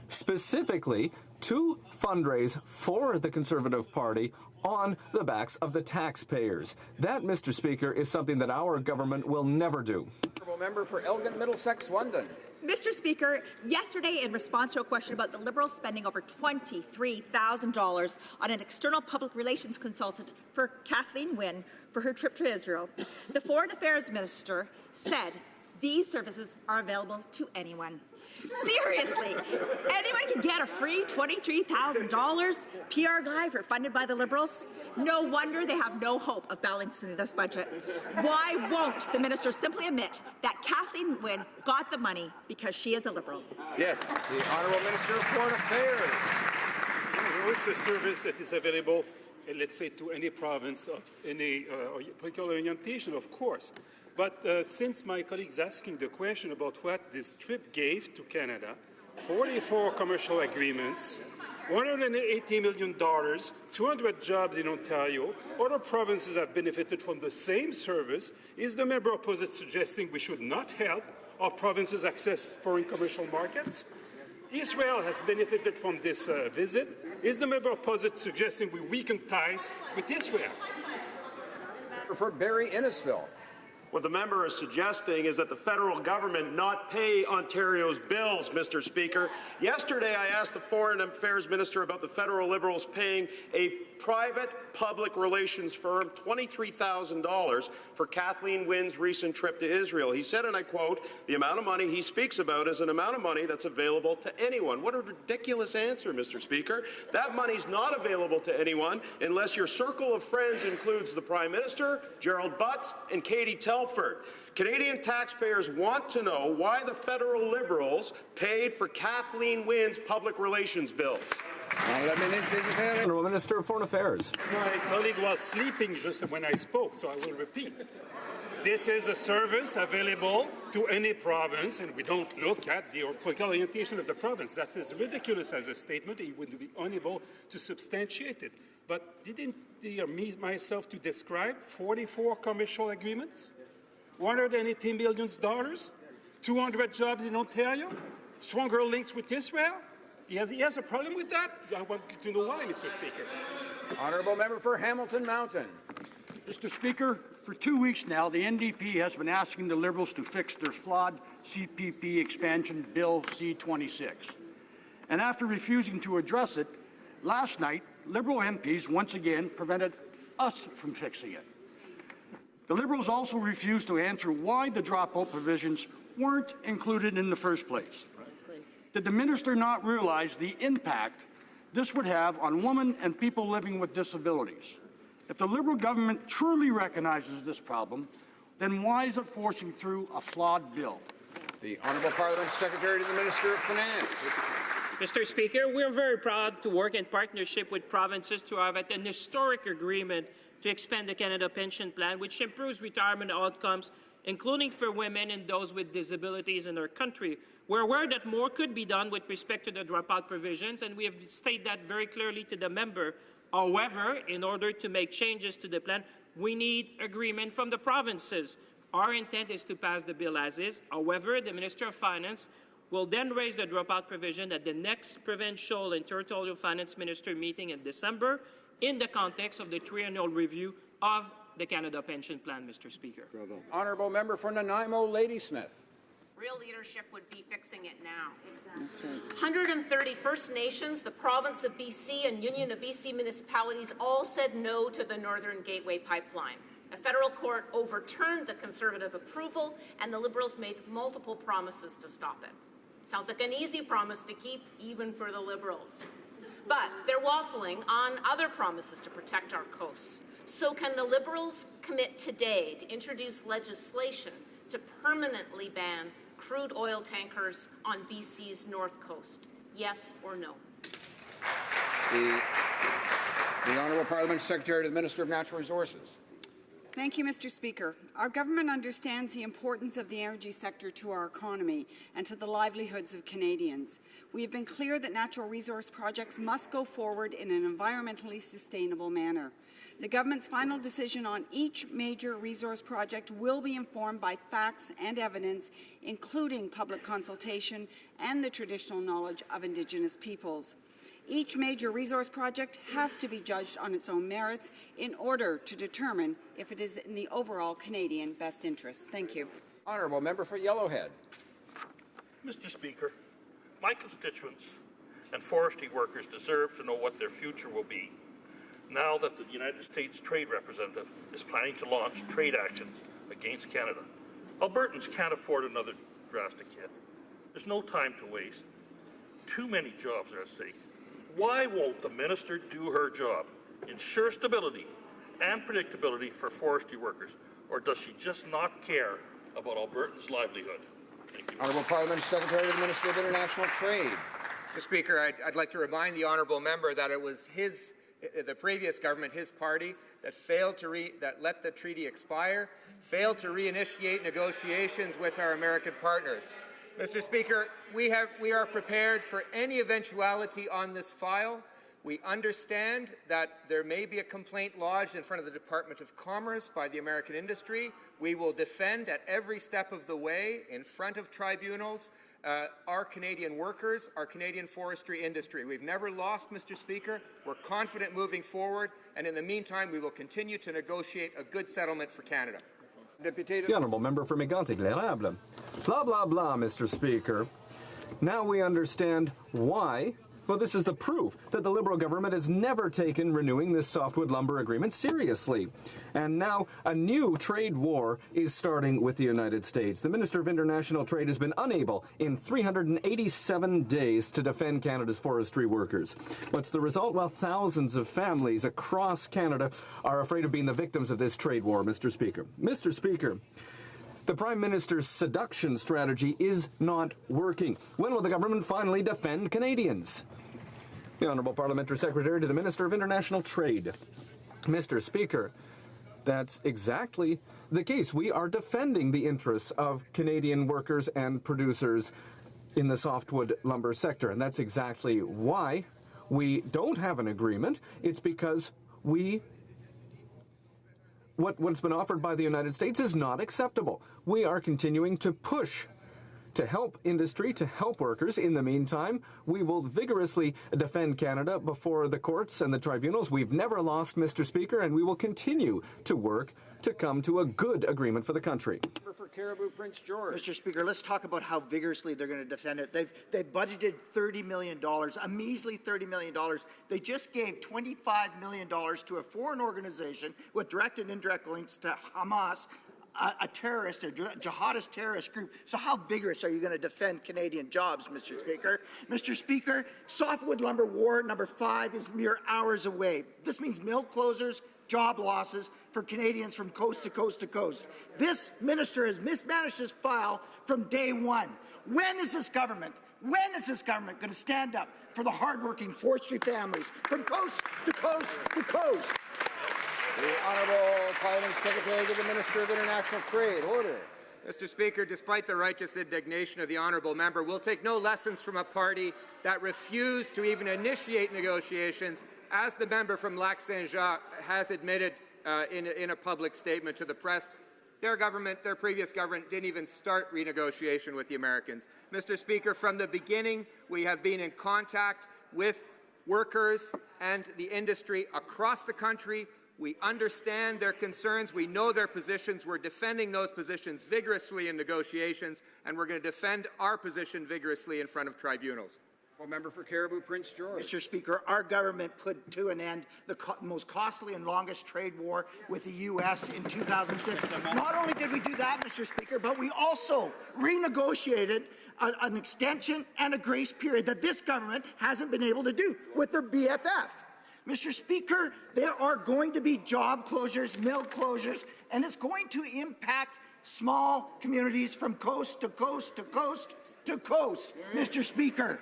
specifically to fundraise for the Conservative Party on the backs of the taxpayers. That, Mr. Speaker, is something that our government will never do. Honourable Member for Elgin, Middlesex, London. Mr. Speaker, yesterday in response to a question about the Liberals spending over $23,000 on an external public relations consultant for Kathleen Wynne for her trip to Israel, the Foreign Affairs Minister said these services are available to anyone. Seriously, anyone can get a free $23,000 PR guy funded by the Liberals? No wonder they have no hope of balancing this budget. Why won't the minister simply admit that Kathleen Wynne got the money because she is a Liberal? Yes, the Honourable Minister of Foreign Affairs. It's a service that is available let's say, to any province of any political orientation, of course. But since my colleague is asking the question about what this trip gave to Canada, 44 commercial agreements, $180 million, 200 jobs in Ontario, other provinces have benefited from the same service. Is the member opposite suggesting we should not help our provinces access foreign commercial markets? Israel has benefited from this visit. Is the member opposite suggesting we weaken ties with Israel? For Barrie Innisfil. What the member is suggesting is that the federal government not pay Ontario's bills, Mr. Speaker. Yesterday, I asked the Foreign Affairs Minister about the federal Liberals paying a private public relations firm $23,000 for Kathleen Wynne's recent trip to Israel. He said, and I quote, "The amount of money he speaks about is an amount of money that's available to anyone." What a ridiculous answer, Mr. Speaker. That money's not available to anyone unless your circle of friends includes the Prime Minister, Gerald Butts, and Katie Telford. Canadian taxpayers want to know why the federal Liberals paid for Kathleen Wynne's public relations bills. Honourable Minister of Foreign Affairs. My colleague was sleeping just when I spoke, so I will repeat. This is a service available to any province, and we don't look at the political orientation of the province. That is ridiculous as a statement. He would be unable to substantiate it. But didn't me myself to describe 44 commercial agreements, $180 million, 200 jobs in Ontario, stronger links with Israel? He has a problem with that? I want to know why, Mr. Speaker. Honourable member for Hamilton Mountain. Mr. Speaker, for 2 weeks now, the NDP has been asking the Liberals to fix their flawed CPP expansion bill C-26. And after refusing to address it, last night, Liberal MPs once again prevented us from fixing it. The Liberals also refused to answer why the dropout provisions weren't included in the first place. Did the minister not realize the impact this would have on women and people living with disabilities? If the Liberal government truly recognizes this problem, then why is it forcing through a flawed bill? The Honourable Parliament Secretary to the Minister of Finance. Mr. Speaker, we're very proud to work in partnership with provinces to have an historic agreement to expand the Canada Pension Plan, which improves retirement outcomes, including for women and those with disabilities in our country. We're aware that more could be done with respect to the dropout provisions, and we have stated that very clearly to the member. However, in order to make changes to the plan, we need agreement from the provinces. Our intent is to pass the bill as is. However, the Minister of Finance will then raise the dropout provision at the next provincial and territorial finance minister meeting in December in the context of the triennial review of the Canada Pension Plan, Mr. Speaker. Honourable member for Nanaimo, Ladysmith. Real leadership would be fixing it now. Exactly. 130 First Nations, the province of BC, and Union of BC municipalities all said no to the Northern Gateway Pipeline. A federal court overturned the Conservative approval, and the Liberals made multiple promises to stop it. Sounds like an easy promise to keep, even for the Liberals. But they're waffling on other promises to protect our coasts. So can the Liberals commit today to introduce legislation to permanently ban crude oil tankers on BC's north coast? Yes or no? The Honourable Parliament Secretary to the Minister of Natural Resources. Thank you, Mr. Speaker. Our government understands the importance of the energy sector to our economy and to the livelihoods of Canadians. We have been clear that natural resource projects must go forward in an environmentally sustainable manner. The government's final decision on each major resource project will be informed by facts and evidence, including public consultation and the traditional knowledge of Indigenous peoples. Each major resource project has to be judged on its own merits in order to determine if it is in the overall Canadian best interest. Thank you. Honourable member for Yellowhead. Mr. Speaker, my constituents and forestry workers deserve to know what their future will be now that the United States Trade Representative is planning to launch trade actions against Canada. Albertans can't afford another drastic hit. There's no time to waste. Too many jobs are at stake. Why won't the minister do her job, ensure stability and predictability for forestry workers, or does she just not care about Albertans' livelihood? Thank you. Honourable Parliament Secretary to the Minister of International Trade. Mr. Speaker, I'd like to remind the honourable member that it was his the previous government, his party, that failed to that let the treaty expire, failed to reinitiate negotiations with our American partners. Mr. Speaker, we are prepared for any eventuality on this file. We understand that there may be a complaint lodged in front of the Department of Commerce by the American industry. We will defend at every step of the way in front of tribunals our Canadian workers, our Canadian forestry industry. We've never lost, Mr. Speaker. We're confident moving forward, and in the meantime, we will continue to negotiate a good settlement for Canada. The honourable member for Mégantic-L'Érable. Blah, blah, blah, Mr. Speaker. Now we understand why. Well, this is the proof that the Liberal government has never taken renewing this softwood lumber agreement seriously. And now a new trade war is starting with the United States. The Minister of International Trade has been unable in 387 days to defend Canada's forestry workers. What's the result? Well, thousands of families across Canada are afraid of being the victims of this trade war, Mr. Speaker. Mr. Speaker, the Prime Minister's seduction strategy is not working. When will the government finally defend Canadians? The Honourable Parliamentary Secretary to the Minister of International Trade. Mr. Speaker, that's exactly the case. We are defending the interests of Canadian workers and producers in the softwood lumber sector, and that's exactly why we don't have an agreement. It's because what's been offered by the United States is not acceptable. We are continuing to push to help industry, to help workers. In the meantime, we will vigorously defend Canada before the courts and the tribunals. We've never lost, Mr. Speaker, and we will continue to work to come to a good agreement for the country. For Caribou, Prince George. Mr. Speaker, let's talk about how vigorously they're going to defend it. They've budgeted $30 million, a measly $30 million. They just gave $25 million to a foreign organization with direct and indirect links to Hamas, a terrorist, a jihadist terrorist group. So how vigorous are you going to defend Canadian jobs, Mr. Speaker? Mr. Speaker, softwood lumber war number 5 is mere hours away. This means mill closures, job losses for Canadians from coast to coast to coast. This minister has mismanaged this file from day one. When is this government going to stand up for the hardworking forestry families from coast to coast to coast? The Honourable Parliamentary Secretary to the Minister of International Trade. Order. Mr. Speaker, despite the righteous indignation of the honourable member, we'll take no lessons from a party that refused to even initiate negotiations, as the member from Lac-Saint-Jean has admitted in a public statement to the press. Their previous government, didn't even start renegotiation with the Americans. Mr. Speaker, from the beginning, we have been in contact with workers and the industry across the country. We understand their concerns. We know their positions. We're defending those positions vigorously in negotiations, and we're going to defend our position vigorously in front of tribunals. Member for Caribou, Prince George. Mr. Speaker, our government put to an end the most costly and longest trade war with the U.S. in 2006. Not only did we do that, Mr. Speaker, but we also renegotiated an extension and a grace period that this government hasn't been able to do with their BFF. Mr. Speaker, there are going to be job closures, mill closures, and it's going to impact small communities from coast to coast to coast to coast. Mr. Speaker,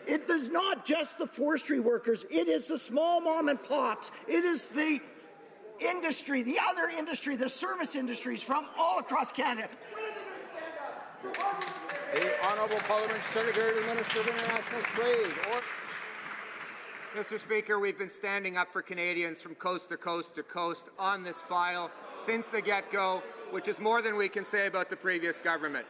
it is not just the forestry workers, it is the small mom and pops, it is the industry, the other industry, the service industries from all across Canada. The Honourable Parliamentary Secretary to the Minister of International Trade. Mr. Speaker, we've been standing up for Canadians from coast to coast to coast on this file since the get-go, which is more than we can say about the previous government.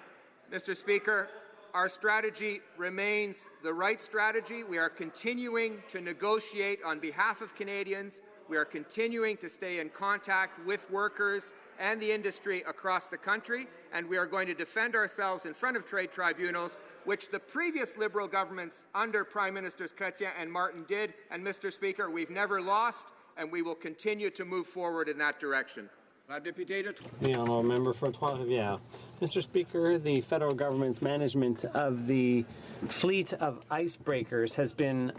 Mr. Speaker, our strategy remains the right strategy. We are continuing to negotiate on behalf of Canadians. We are continuing to stay in contact with workers and the industry across the country, and we are going to defend ourselves in front of trade tribunals, which the previous Liberal governments under Prime Ministers Chrétien and Martin did. And, Mr. Speaker, we've never lost, and we will continue to move forward in that direction. The honourable member for Trois-Rivières. Mr. Speaker, the federal government's management of the fleet of icebreakers has been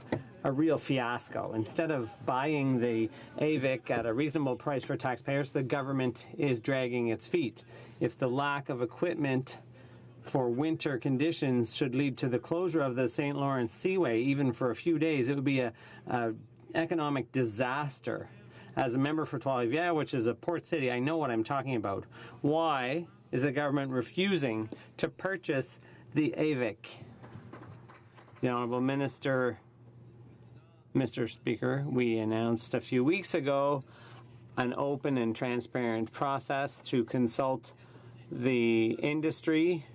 a real fiasco. Instead of buying the AVIC at a reasonable price for taxpayers, the government is dragging its feet. If the lack of equipment for winter conditions should lead to the closure of the St. Lawrence Seaway, even for a few days, it would be a economic disaster. As a member for Trois-Rivières, which is a port city, I know what I'm talking about. Why is the government refusing to purchase the AVIC? The Honourable Minister, Mr. Speaker, we announced a few weeks ago an open and transparent process to consult the industry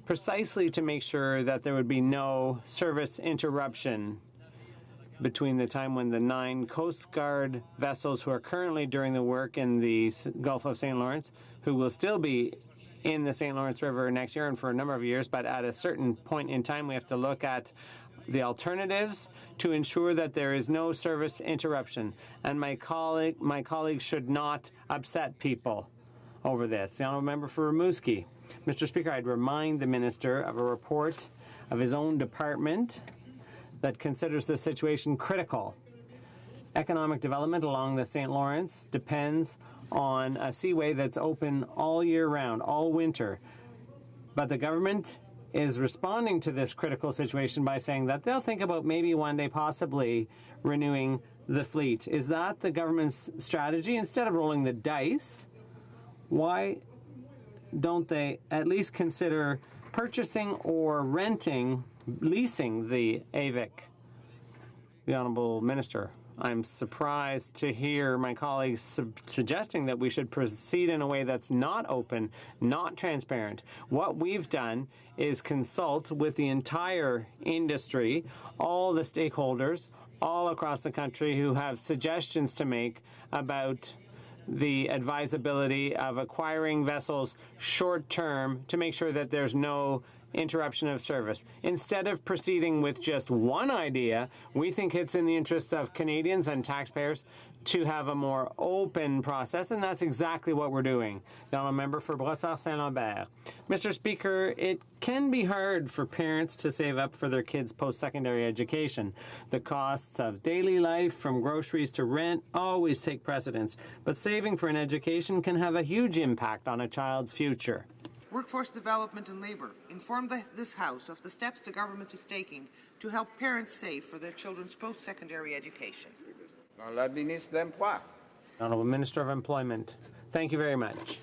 precisely to make sure that there would be no service interruption between the time when the 9 Coast Guard vessels who are currently doing the work in the Gulf of St. Lawrence, who will still be in the St. Lawrence River next year and for a number of years, but at a certain point in time we have to look at the alternatives to ensure that there is no service interruption. And my colleague should not upset people over this. The Honourable Member for Rimouski. Mr. Speaker, I'd remind the Minister of a report of his own department that considers the situation critical. Economic development along the St. Lawrence depends on a seaway that's open all year round, all winter. But the government is responding to this critical situation by saying that they'll think about maybe one day possibly renewing the fleet. Is that the government's strategy? Instead of rolling the dice, why don't they at least consider purchasing or renting, leasing the AVIC? The Honourable Minister. I'm surprised to hear my colleagues suggesting that we should proceed in a way that's not open, not transparent. What we've done is consult with the entire industry, all the stakeholders all across the country who have suggestions to make about the advisability of acquiring vessels short-term to make sure that there's no interruption of service. Instead of proceeding with just one idea, we think it's in the interest of Canadians and taxpayers to have a more open process, and that's exactly what we're doing. The Honourable Member for Brossard-Saint-Lambert. Mr. Speaker, it can be hard for parents to save up for their kids' post-secondary education. The costs of daily life, from groceries to rent, always take precedence, but saving for an education can have a huge impact on a child's future. Workforce Development and Labour informed this House of the steps the government is taking to help parents save for their children's post-secondary education. Honourable Minister of Employment. Thank you very much.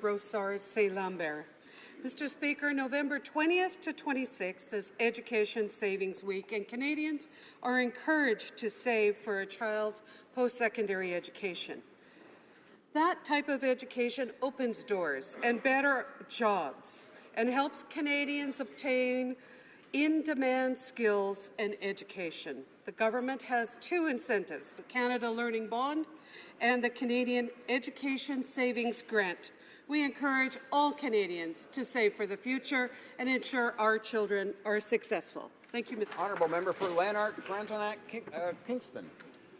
Brossard-Saint-Lambert. Mr. Speaker, November 20th to 26th is Education Savings Week, and Canadians are encouraged to save for a child's post-secondary education. That type of education opens doors and better jobs and helps Canadians obtain in-demand skills and education. The government has 2 incentives, the Canada Learning Bond and the Canadian Education Savings Grant. We encourage all Canadians to save for the future and ensure our children are successful. Thank you, Mr. Honourable Member for Lanark, Frontenac, Kingston.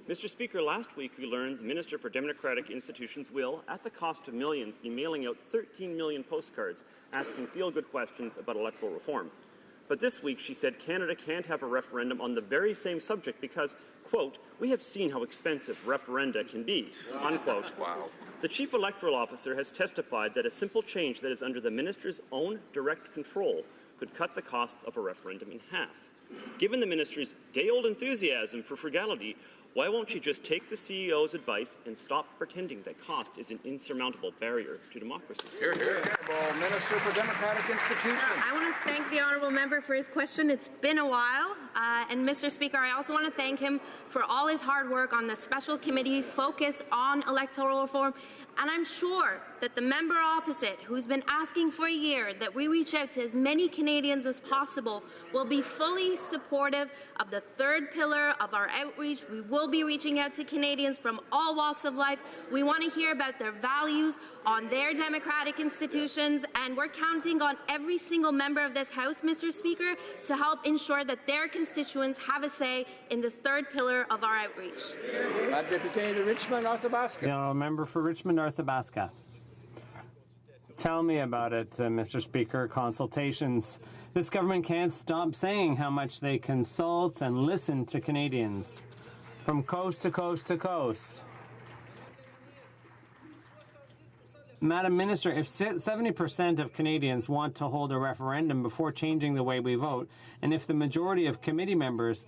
Mr. Speaker, last week we learned the Minister for Democratic Institutions will, at the cost of millions, be mailing out 13 million postcards asking feel-good questions about electoral reform. But this week she said Canada can't have a referendum on the very same subject because, quote, we have seen how expensive referenda can be, unquote. Wow. The Chief Electoral Officer has testified that a simple change that is under the Minister's own direct control could cut the costs of a referendum in half. Given the Minister's day-old enthusiasm for frugality, why won't she just take the CEO's advice and stop pretending that cost is an insurmountable barrier to democracy? Here, here. Honourable Minister for Democratic Institutions. I want to thank the Honourable Member for his question. It's been a while. And Mr. Speaker, I also want to thank him for all his hard work on the special committee focus on electoral reform. And I'm sure that the member opposite, who's been asking for a year that we reach out to as many Canadians as possible, will be fully supportive of the 3rd pillar of our outreach. We will be reaching out to Canadians from all walks of life. We want to hear about their values on their democratic institutions, and we're counting on every single member of this House, Mr. Speaker, to help ensure that their constituents have a say in this 3rd pillar of our outreach. Deputy de Richmond-Arthabasca. The Honourable Member for Richmond-Arthabasca. Tell me about it, Mr. Speaker. Consultations. This government can't stop saying how much they consult and listen to Canadians from coast to coast to coast. Madam Minister, if 70% of Canadians want to hold a referendum before changing the way we vote, and if the majority of committee members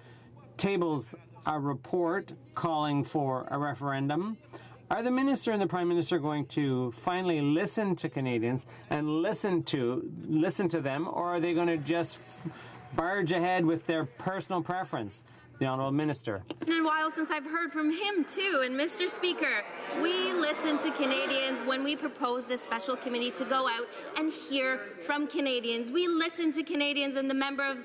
tables a report calling for a referendum. Are the Minister and the Prime Minister going to finally listen to Canadians and listen to them, or are they going to just barge ahead with their personal preference? The Honourable Minister. It's been a while since I've heard from him too. And Mr. Speaker, we listen to Canadians when we propose this special committee to go out and hear from Canadians. We listen to Canadians and the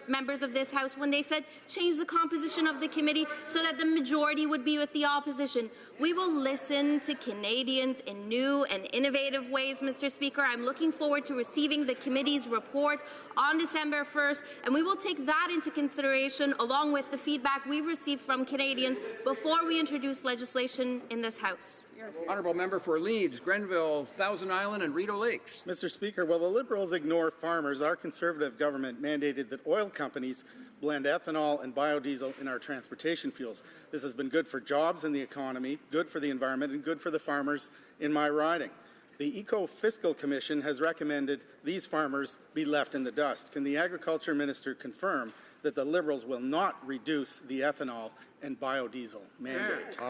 members of this House when they said change the composition of the committee so that the majority would be with the opposition. We will listen to Canadians in new and innovative ways, Mr. Speaker. I'm looking forward to receiving the committee's report on December 1st, and we will take that into consideration along with the feedback we've received from Canadians before we introduce legislation in this House. Honourable Member for Leeds, Grenville, Thousand Island and Rideau Lakes. Mr. Speaker, while the Liberals ignore farmers, our Conservative government mandated that oil companies blend ethanol and biodiesel in our transportation fuels. This has been good for jobs and the economy, good for the environment, and good for the farmers in my riding. The Eco-Fiscal Commission has recommended these farmers be left in the dust. Can the Agriculture Minister confirm that the Liberals will not reduce the ethanol and biodiesel mandate? The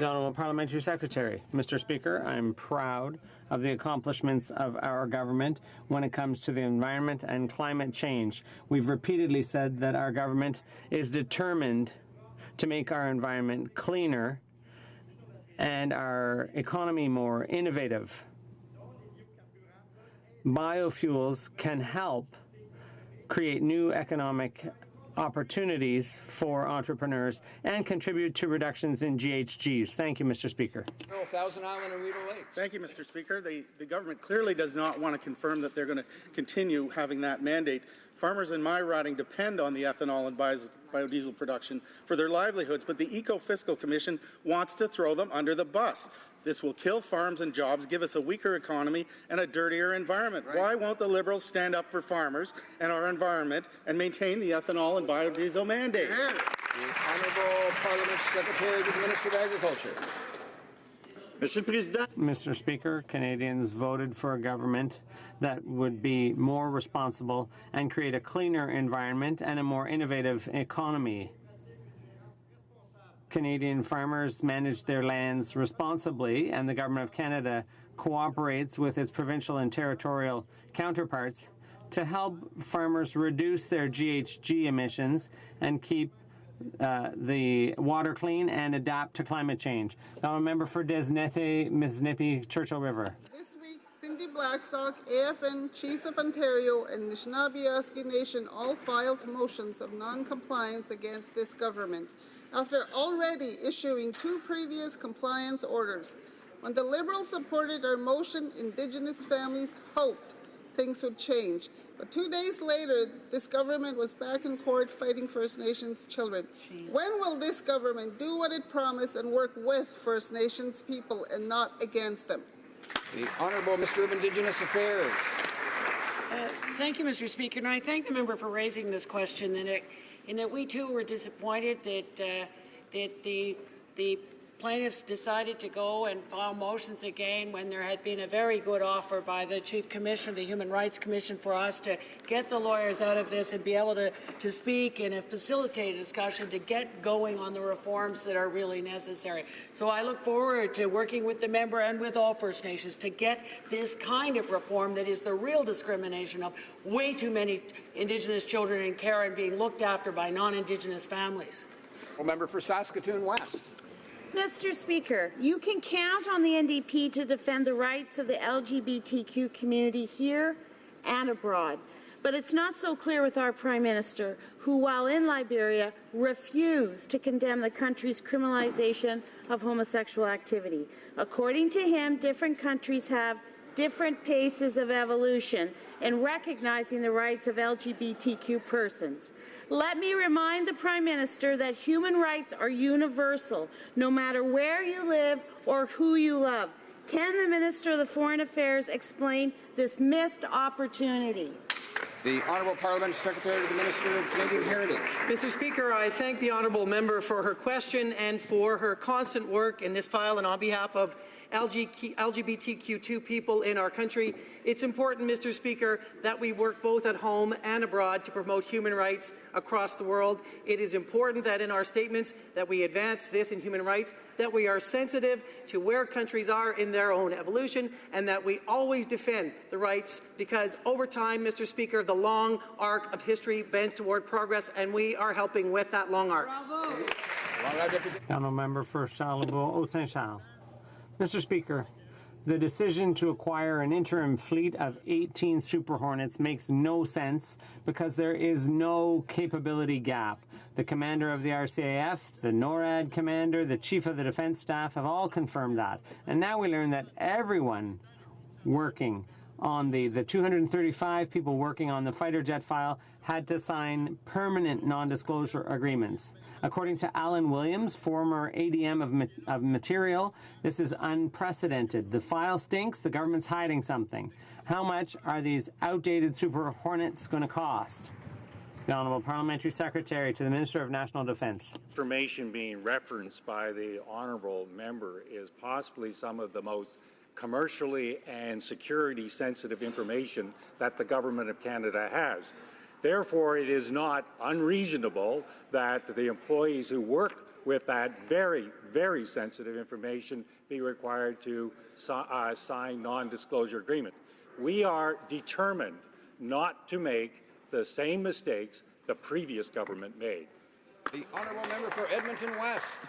Honourable Parliamentary Secretary. Mr. Speaker, I'm proud of the accomplishments of our government when it comes to the environment and climate change. We've repeatedly said that our government is determined to make our environment cleaner and our economy more innovative. Biofuels can help create new economic opportunities for entrepreneurs and contribute to reductions in GHGs. Thank you, Mr. Speaker. Thousand Island and Rideau Lakes. Thank you, Mr. Speaker. The government clearly does not want to confirm that they're going to continue having that mandate. Farmers in my riding depend on the ethanol and biodiesel production for their livelihoods, but the Eco-Fiscal Commission wants to throw them under the bus. This will kill farms and jobs, give us a weaker economy and a dirtier environment. Right. Why won't the Liberals stand up for farmers and our environment and maintain the ethanol and biodiesel mandate? The Honourable Parliamentary Secretary to the Minister of Agriculture. Mr. Speaker, Canadians voted for a government that would be more responsible and create a cleaner environment and a more innovative economy. Canadian farmers manage their lands responsibly, and the Government of Canada cooperates with its provincial and territorial counterparts to help farmers reduce their GHG emissions and keep the water clean and adapt to climate change. Now, a member for Desnette, Ms. Nippy, Churchill River. This week, Cindy Blackstock, AFN, Chiefs of Ontario, and Anishinaabe Nation all filed motions of non-compliance against this government, after already issuing 2 previous compliance orders. When the Liberals supported our motion, Indigenous families hoped things would change. But 2 days later, this government was back in court fighting First Nations children. When will this government do what it promised and work with First Nations people and not against them? The Honourable Minister of Indigenous Affairs. Thank you, Mr. Speaker. And I thank the member for raising this question. In that we too were disappointed that the plaintiffs decided to go and file motions again when there had been a very good offer by the Chief Commissioner, the Human Rights Commission, for us to get the lawyers out of this and be able to speak and facilitate a discussion to get going on the reforms that are really necessary. So I look forward to working with the member and with all First Nations to get this kind of reform that is the real discrimination of way too many Indigenous children in care and being looked after by non-Indigenous families. Member for Saskatoon West. Mr. Speaker, you can count on the NDP to defend the rights of the LGBTQ community here and abroad. But it's not so clear with our Prime Minister, who, while in Liberia, refused to condemn the country's criminalization of homosexual activity. According to him, different countries have different paces of evolution in recognizing the rights of LGBTQ persons. Let me remind the Prime Minister that human rights are universal, no matter where you live or who you love. Can the Minister of Foreign Affairs explain this missed opportunity? The Honourable Parliamentary Secretary to the Minister of Canadian Heritage. Mr. Speaker, I thank the honourable member for her question and for her constant work in this file and on behalf of LGBTQ2 people in our country. It's important, Mr. Speaker, that we work both at home and abroad to promote human rights across the world. It is important that in our statements that we advance this in human rights, that we are sensitive to where countries are in their own evolution, and that we always defend the rights, because over time, Mr. Speaker, the long arc of history bends toward progress, and we are helping with that long arc. Honourable Member for Charlebourg-Haute-Saint-Charles. Mr. Speaker, the decision to acquire an interim fleet of 18 Super Hornets makes no sense because there is no capability gap. The commander of the RCAF, the NORAD commander, the chief of the defense staff have all confirmed that. And now we learn that everyone working on the 235 people working on the fighter jet file had to sign permanent non-disclosure agreements. According to Alan Williams, former ADM of Material, this is unprecedented. The file stinks. The government's hiding something. How much are these outdated Super Hornets going to cost? The Honourable Parliamentary Secretary to the Minister of National Defence. Information being referenced by the Honourable Member is possibly some of the most commercially and security sensitive information that the Government of Canada has. Therefore, it is not unreasonable that the employees who work with that very, very sensitive information be required to sign non-disclosure agreement. We are determined not to make the same mistakes the previous government made. The Honourable Member for Edmonton West.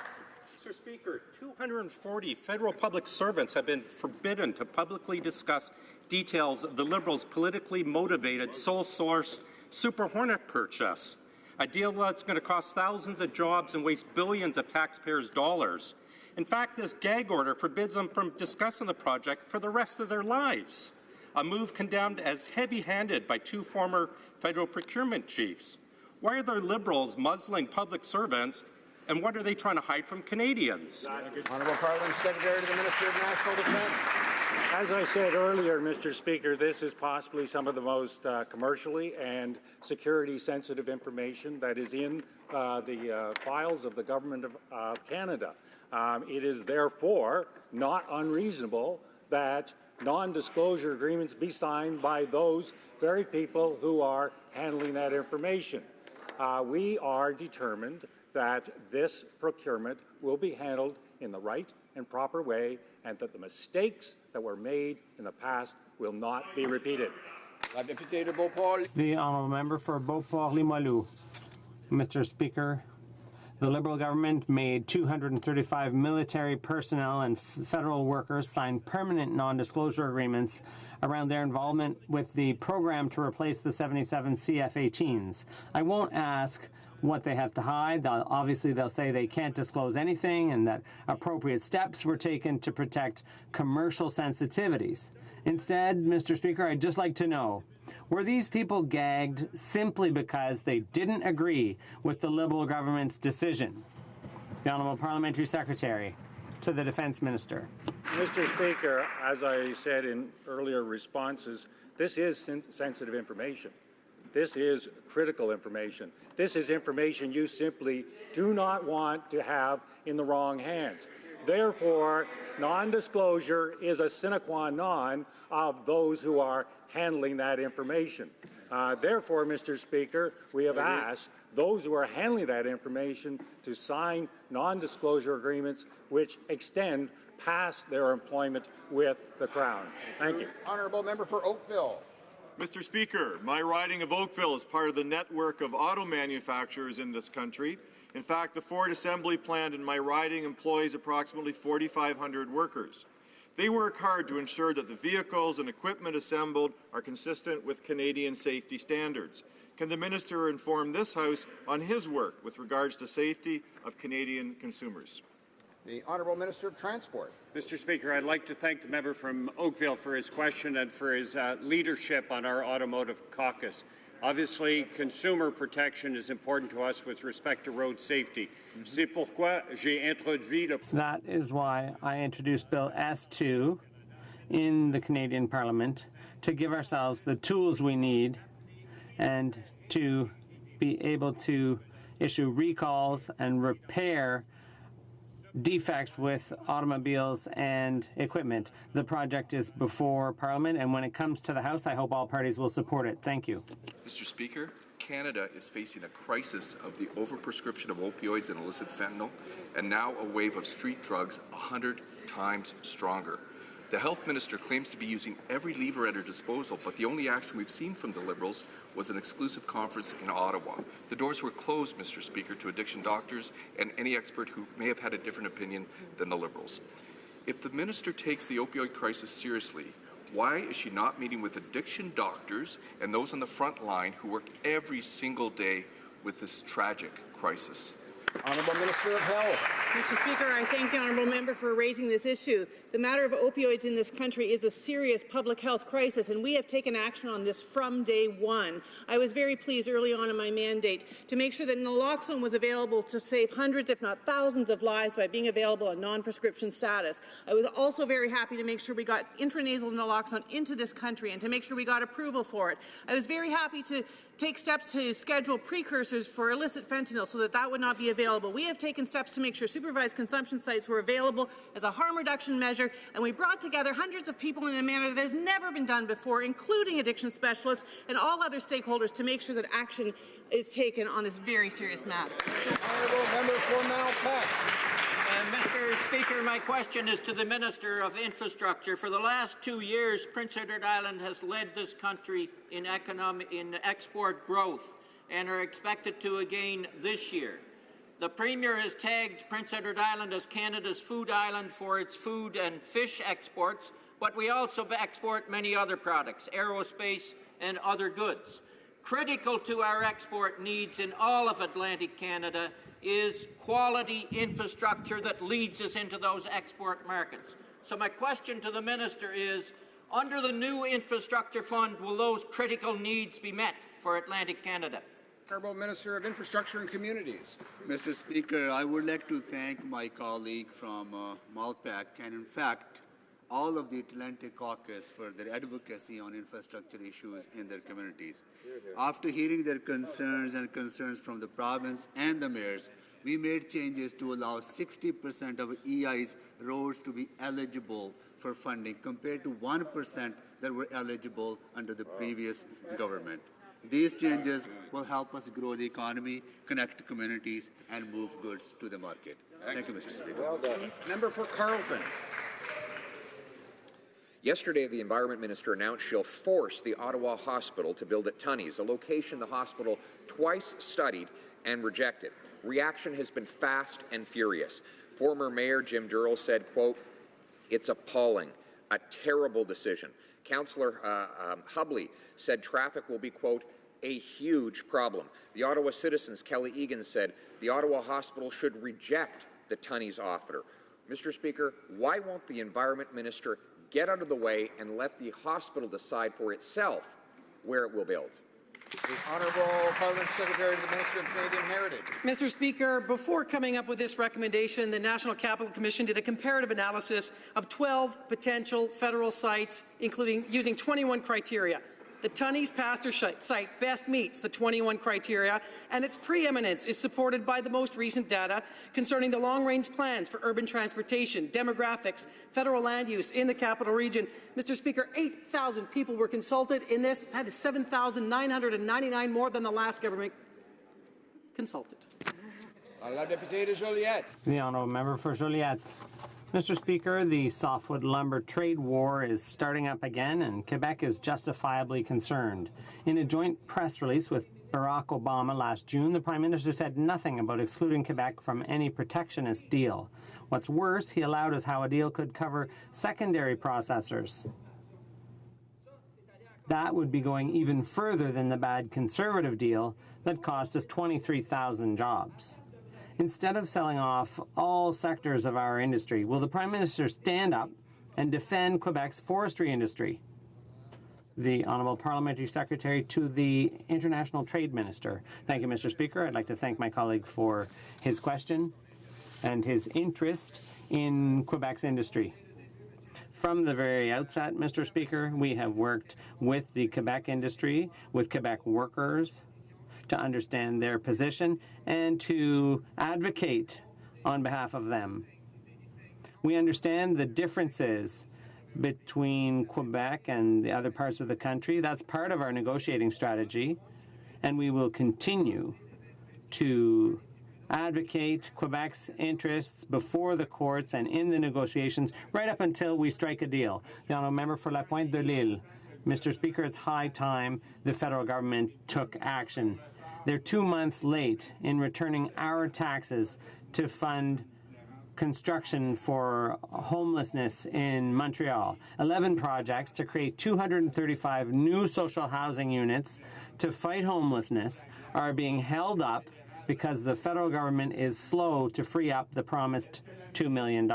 Mr. Speaker, 240 federal public servants have been forbidden to publicly discuss details of the Liberals' politically motivated sole-source Super Hornet purchase, a deal that's going to cost thousands of jobs and waste billions of taxpayers' dollars. In fact, this gag order forbids them from discussing the project for the rest of their lives, a move condemned as heavy-handed by two former federal procurement chiefs. Why are the Liberals muzzling public servants, and what are they trying to hide from Canadians? Honourable Parliament Secretary to the Minister of National Defence. As I said earlier, Mr. Speaker, this is possibly some of the most commercially and security-sensitive information that is in the files of the Government of Canada. It is therefore not unreasonable that non-disclosure agreements be signed by those very people who are handling that information. We are determined that this procurement will be handled in the right and proper way, and that the mistakes that were made in the past will not be repeated. The Honourable Member for Beauport-Limoilou. Mr. Speaker, the Liberal government made 235 military personnel and federal workers sign permanent non-disclosure agreements around their involvement with the program to replace the 77 CF-18s. I won't ask what they have to hide. Obviously, they'll say they can't disclose anything and that appropriate steps were taken to protect commercial sensitivities. Instead, Mr. Speaker, I'd just like to know, were these people gagged simply because they didn't agree with the Liberal government's decision? The Honourable Parliamentary Secretary to the Defence Minister. Mr. Speaker, as I said in earlier responses, this is sensitive information. This is critical information. This is information you simply do not want to have in the wrong hands. Therefore, non-disclosure is a sine qua non of those who are handling that information. Therefore, Mr. Speaker, we have asked those who are handling that information to sign non-disclosure agreements which extend past their employment with the Crown. Thank you. Honourable Member for Oakville. Mr. Speaker, my riding of Oakville is part of the network of auto manufacturers in this country. In fact, the Ford assembly plant in my riding employs approximately 4,500 workers. They work hard to ensure that the vehicles and equipment assembled are consistent with Canadian safety standards. Can the Minister inform this House on his work with regards to safety of Canadian consumers? The Honourable Minister of Transport. Mr. Speaker, I'd like to thank the member from Oakville for his question and for his leadership on our automotive caucus. Obviously, consumer protection is important to us with respect to road safety. C'est pourquoi j'ai introduit le... That is why I introduced Bill S2 in the Canadian Parliament to give ourselves the tools we need and to be able to issue recalls and repair defects with automobiles and equipment. The project is before Parliament, and when it comes to the House, I hope all parties will support it. Thank you. Mr. Speaker, Canada is facing a crisis of the overprescription of opioids and illicit fentanyl, and now a wave of street drugs 100 times stronger. The health minister claims to be using every lever at her disposal, but the only action we've seen from the Liberals was an exclusive conference in Ottawa. The doors were closed, Mr. Speaker, to addiction doctors and any expert who may have had a different opinion than the Liberals. If the minister takes the opioid crisis seriously, why is she not meeting with addiction doctors and those on the front line who work every single day with this tragic crisis? Honourable Minister of Health. Mr. Speaker, I thank the honourable member for raising this issue. The matter of opioids in this country is a serious public health crisis, and we have taken action on this from day one. I was very pleased early on in my mandate to make sure that naloxone was available to save hundreds, if not thousands, of lives by being available on non-prescription status. I was also very happy to make sure we got intranasal naloxone into this country and to make sure we got approval for it. I was very happy to take steps to schedule precursors for illicit fentanyl so that that would not be available. We have taken steps to make sure supervised consumption sites were available as a harm reduction measure, and we brought together hundreds of people in a manner that has never been done before, including addiction specialists and all other stakeholders, to make sure that action is taken on this very serious matter. Honourable Member for Mount Peck. Mr. Speaker, my question is to the Minister of Infrastructure. For the last 2 years, Prince Edward Island has led this country in export growth and are expected to again this year. The Premier has tagged Prince Edward Island as Canada's food island for its food and fish exports, but we also export many other products, aerospace and other goods. Critical to our export needs in all of Atlantic Canada is quality infrastructure that leads us into those export markets. So my question to the Minister is, under the new infrastructure fund, will those critical needs be met for Atlantic Canada? Honourable Minister of Infrastructure and Communities. Mr. Speaker, I would like to thank my colleague from Malpeque and, in fact, all of the Atlantic Caucus for their advocacy on infrastructure issues in their communities. After hearing their concerns from the province and the mayors, we made changes to allow 60% of EI's roads to be eligible for funding compared to 1% that were eligible under the previous government. These changes will help us grow the economy, connect communities, and move goods to the market. Thank you, Mr. Speaker. Well done. Member for Carleton. Yesterday, the Environment Minister announced she'll force the Ottawa Hospital to build at Tunney's, a location the hospital twice studied and rejected. Reaction has been fast and furious. Former Mayor Jim Durrell said, quote, "It's appalling, a terrible decision." Councillor Hubley said traffic will be, quote, "a huge problem." The Ottawa Citizens' Kelly Egan said the Ottawa Hospital should reject the Tunney's offer. Mr. Speaker, why won't the Environment Minister get out of the way and let the hospital decide for itself where it will build? The Honourable Parliament Secretary to the Minister of Canadian Heritage. Mr. Speaker, before coming up with this recommendation, the National Capital Commission did a comparative analysis of 12 potential federal sites, including using 21 criteria. The Tunney's Pasteur site best meets the 21 criteria, and its preeminence is supported by the most recent data concerning the long-range plans for urban transportation, demographics, federal land use in the capital region. Mr. Speaker, 8,000 people were consulted in this. That is 7,999 more than the last government consulted. La députée de Joliette. The honourable member for Joliette. Mr. Speaker, the softwood lumber trade war is starting up again, and Quebec is justifiably concerned. In a joint press release with Barack Obama last June, the Prime Minister said nothing about excluding Quebec from any protectionist deal. What's worse, he allowed us how a deal could cover secondary processors. That would be going even further than the bad Conservative deal that cost us 23,000 jobs. Instead of selling off all sectors of our industry, will the Prime Minister stand up and defend Quebec's forestry industry? The Honourable Parliamentary Secretary to the International Trade Minister. Thank you, Mr. Speaker. I'd like to thank my colleague for his question and his interest in Quebec's industry. From the very outset, Mr. Speaker, we have worked with the Quebec industry, with Quebec workers, to understand their position and to advocate on behalf of them. We understand the differences between Quebec and the other parts of the country. That's part of our negotiating strategy, and we will continue to advocate Quebec's interests before the courts and in the negotiations right up until we strike a deal. The honourable member for La Pointe de l'Île. Mr. Speaker, it's high time the federal government took action. They're 2 months late in returning our taxes to fund construction for homelessness in Montreal. 11 projects to create 235 new social housing units to fight homelessness are being held up because the federal government is slow to free up the promised $2 million.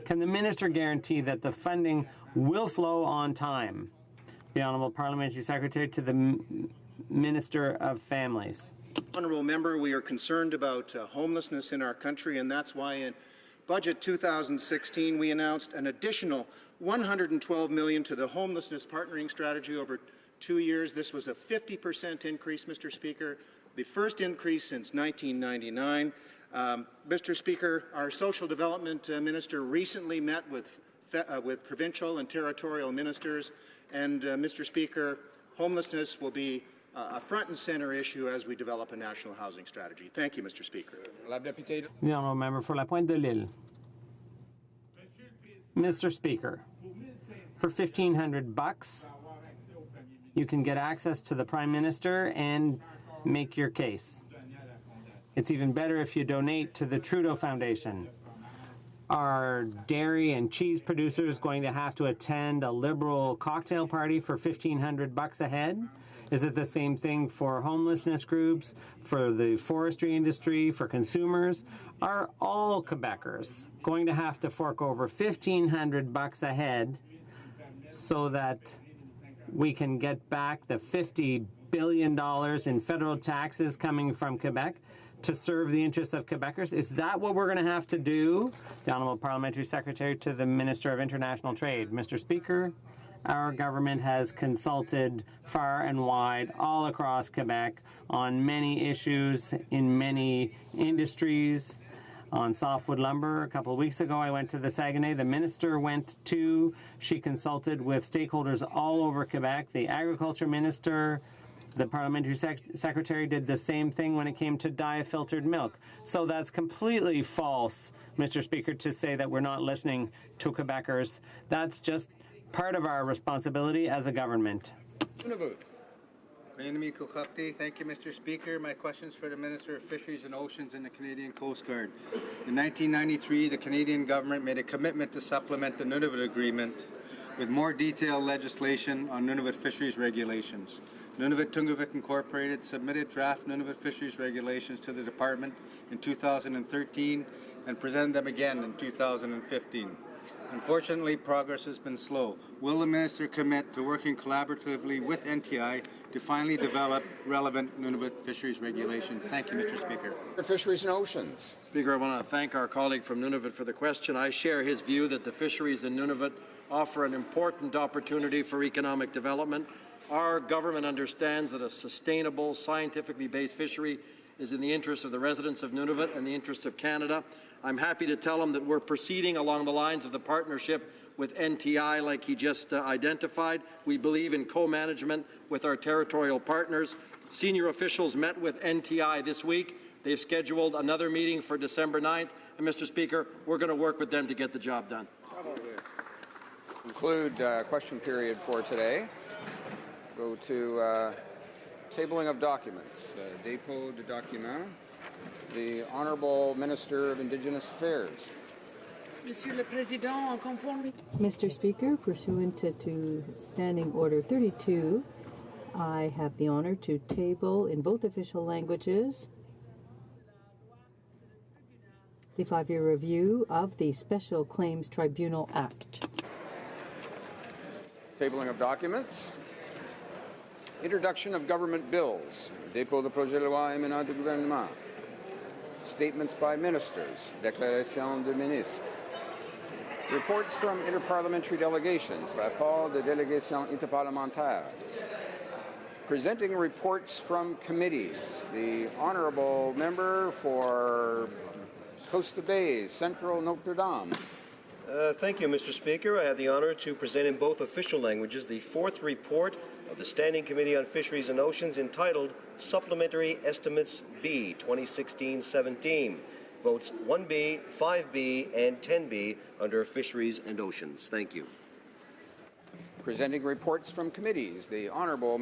Can the minister guarantee that the funding will flow on time? The Honourable Parliamentary Secretary to the Minister of Families. Honourable Member, we are concerned about homelessness in our country, and that's why in Budget 2016 we announced an additional $112 million to the homelessness partnering strategy over 2 years. This was a 50% increase, Mr. Speaker, the first increase since 1999. Mr. Speaker, our Social Development Minister recently met with provincial and territorial ministers, and Mr. Speaker, homelessness will be a front and center issue as we develop a national housing strategy. Thank you, Mr. Speaker. The honourable member for La Pointe de l'Île. Mr. Speaker, for $1,500, you can get access to the Prime Minister and make your case. It's even better if you donate to the Trudeau Foundation. Are dairy and cheese producers going to have to attend a Liberal cocktail party for $1,500 a head? Is it the same thing for homelessness groups, for the forestry industry, for consumers? Are all Quebecers going to have to fork over $1,500 a head so that we can get back the $50 billion in federal taxes coming from Quebec to serve the interests of Quebecers? Is that what we're going to have to do? The Honourable Parliamentary Secretary to the Minister of International Trade. Mr. Speaker, our government has consulted far and wide all across Quebec on many issues in many industries. On softwood lumber, a couple of weeks ago, I went to the Saguenay. The minister went too. She consulted with stakeholders all over Quebec. The agriculture minister, the parliamentary secretary did the same thing when it came to diafiltered milk. So that's completely false, Mr. Speaker, to say that we're not listening to Quebecers. That's just part of our responsibility as a government. Thank you, Mr. Speaker. My question is for the Minister of Fisheries and Oceans and the Canadian Coast Guard. In 1993, the Canadian government made a commitment to supplement the Nunavut Agreement with more detailed legislation on Nunavut fisheries regulations. Nunavut Tungavik Incorporated submitted draft Nunavut fisheries regulations to the Department in 2013 and presented them again in 2015. Unfortunately, progress has been slow. Will the Minister commit to working collaboratively with NTI to finally develop relevant Nunavut fisheries regulations? Thank you, Mr. Speaker. Fisheries and Oceans. Speaker, I want to thank our colleague from Nunavut for the question. I share his view that the fisheries in Nunavut offer an important opportunity for economic development. Our government understands that a sustainable, scientifically based fishery is in the interest of the residents of Nunavut and the interest of Canada. I'm happy to tell him that we're proceeding along the lines of the partnership with NTI like he just identified. We believe in co-management with our territorial partners. Senior officials met with NTI this week. They've scheduled another meeting for December 9th. And Mr. Speaker, we're going to work with them to get the job done. Conclude question period for today. Go to tabling of documents. Dépôt de documents. The Honourable Minister of Indigenous Affairs. Mr. Speaker, pursuant to Standing Order 32, I have the honour to table in both official languages the 5-year review of the Special Claims Tribunal Act. Tabling of documents. Introduction of government bills. Dépôt de projet de loi émanant du gouvernement. Statements by ministers. Déclaration de ministre. Reports from interparliamentary delegations. Rapport de délégation interparlementaire. Presenting reports from committees. The Honourable Member for Coast Bay, Central Notre Dame. Thank you, Mr. Speaker. I have the honor to present in both official languages the fourth report of the Standing Committee on Fisheries and Oceans entitled Supplementary Estimates B 2016-17. Votes 1B, 5B, and 10B under Fisheries and Oceans. Thank you. Presenting reports from committees, the Honourable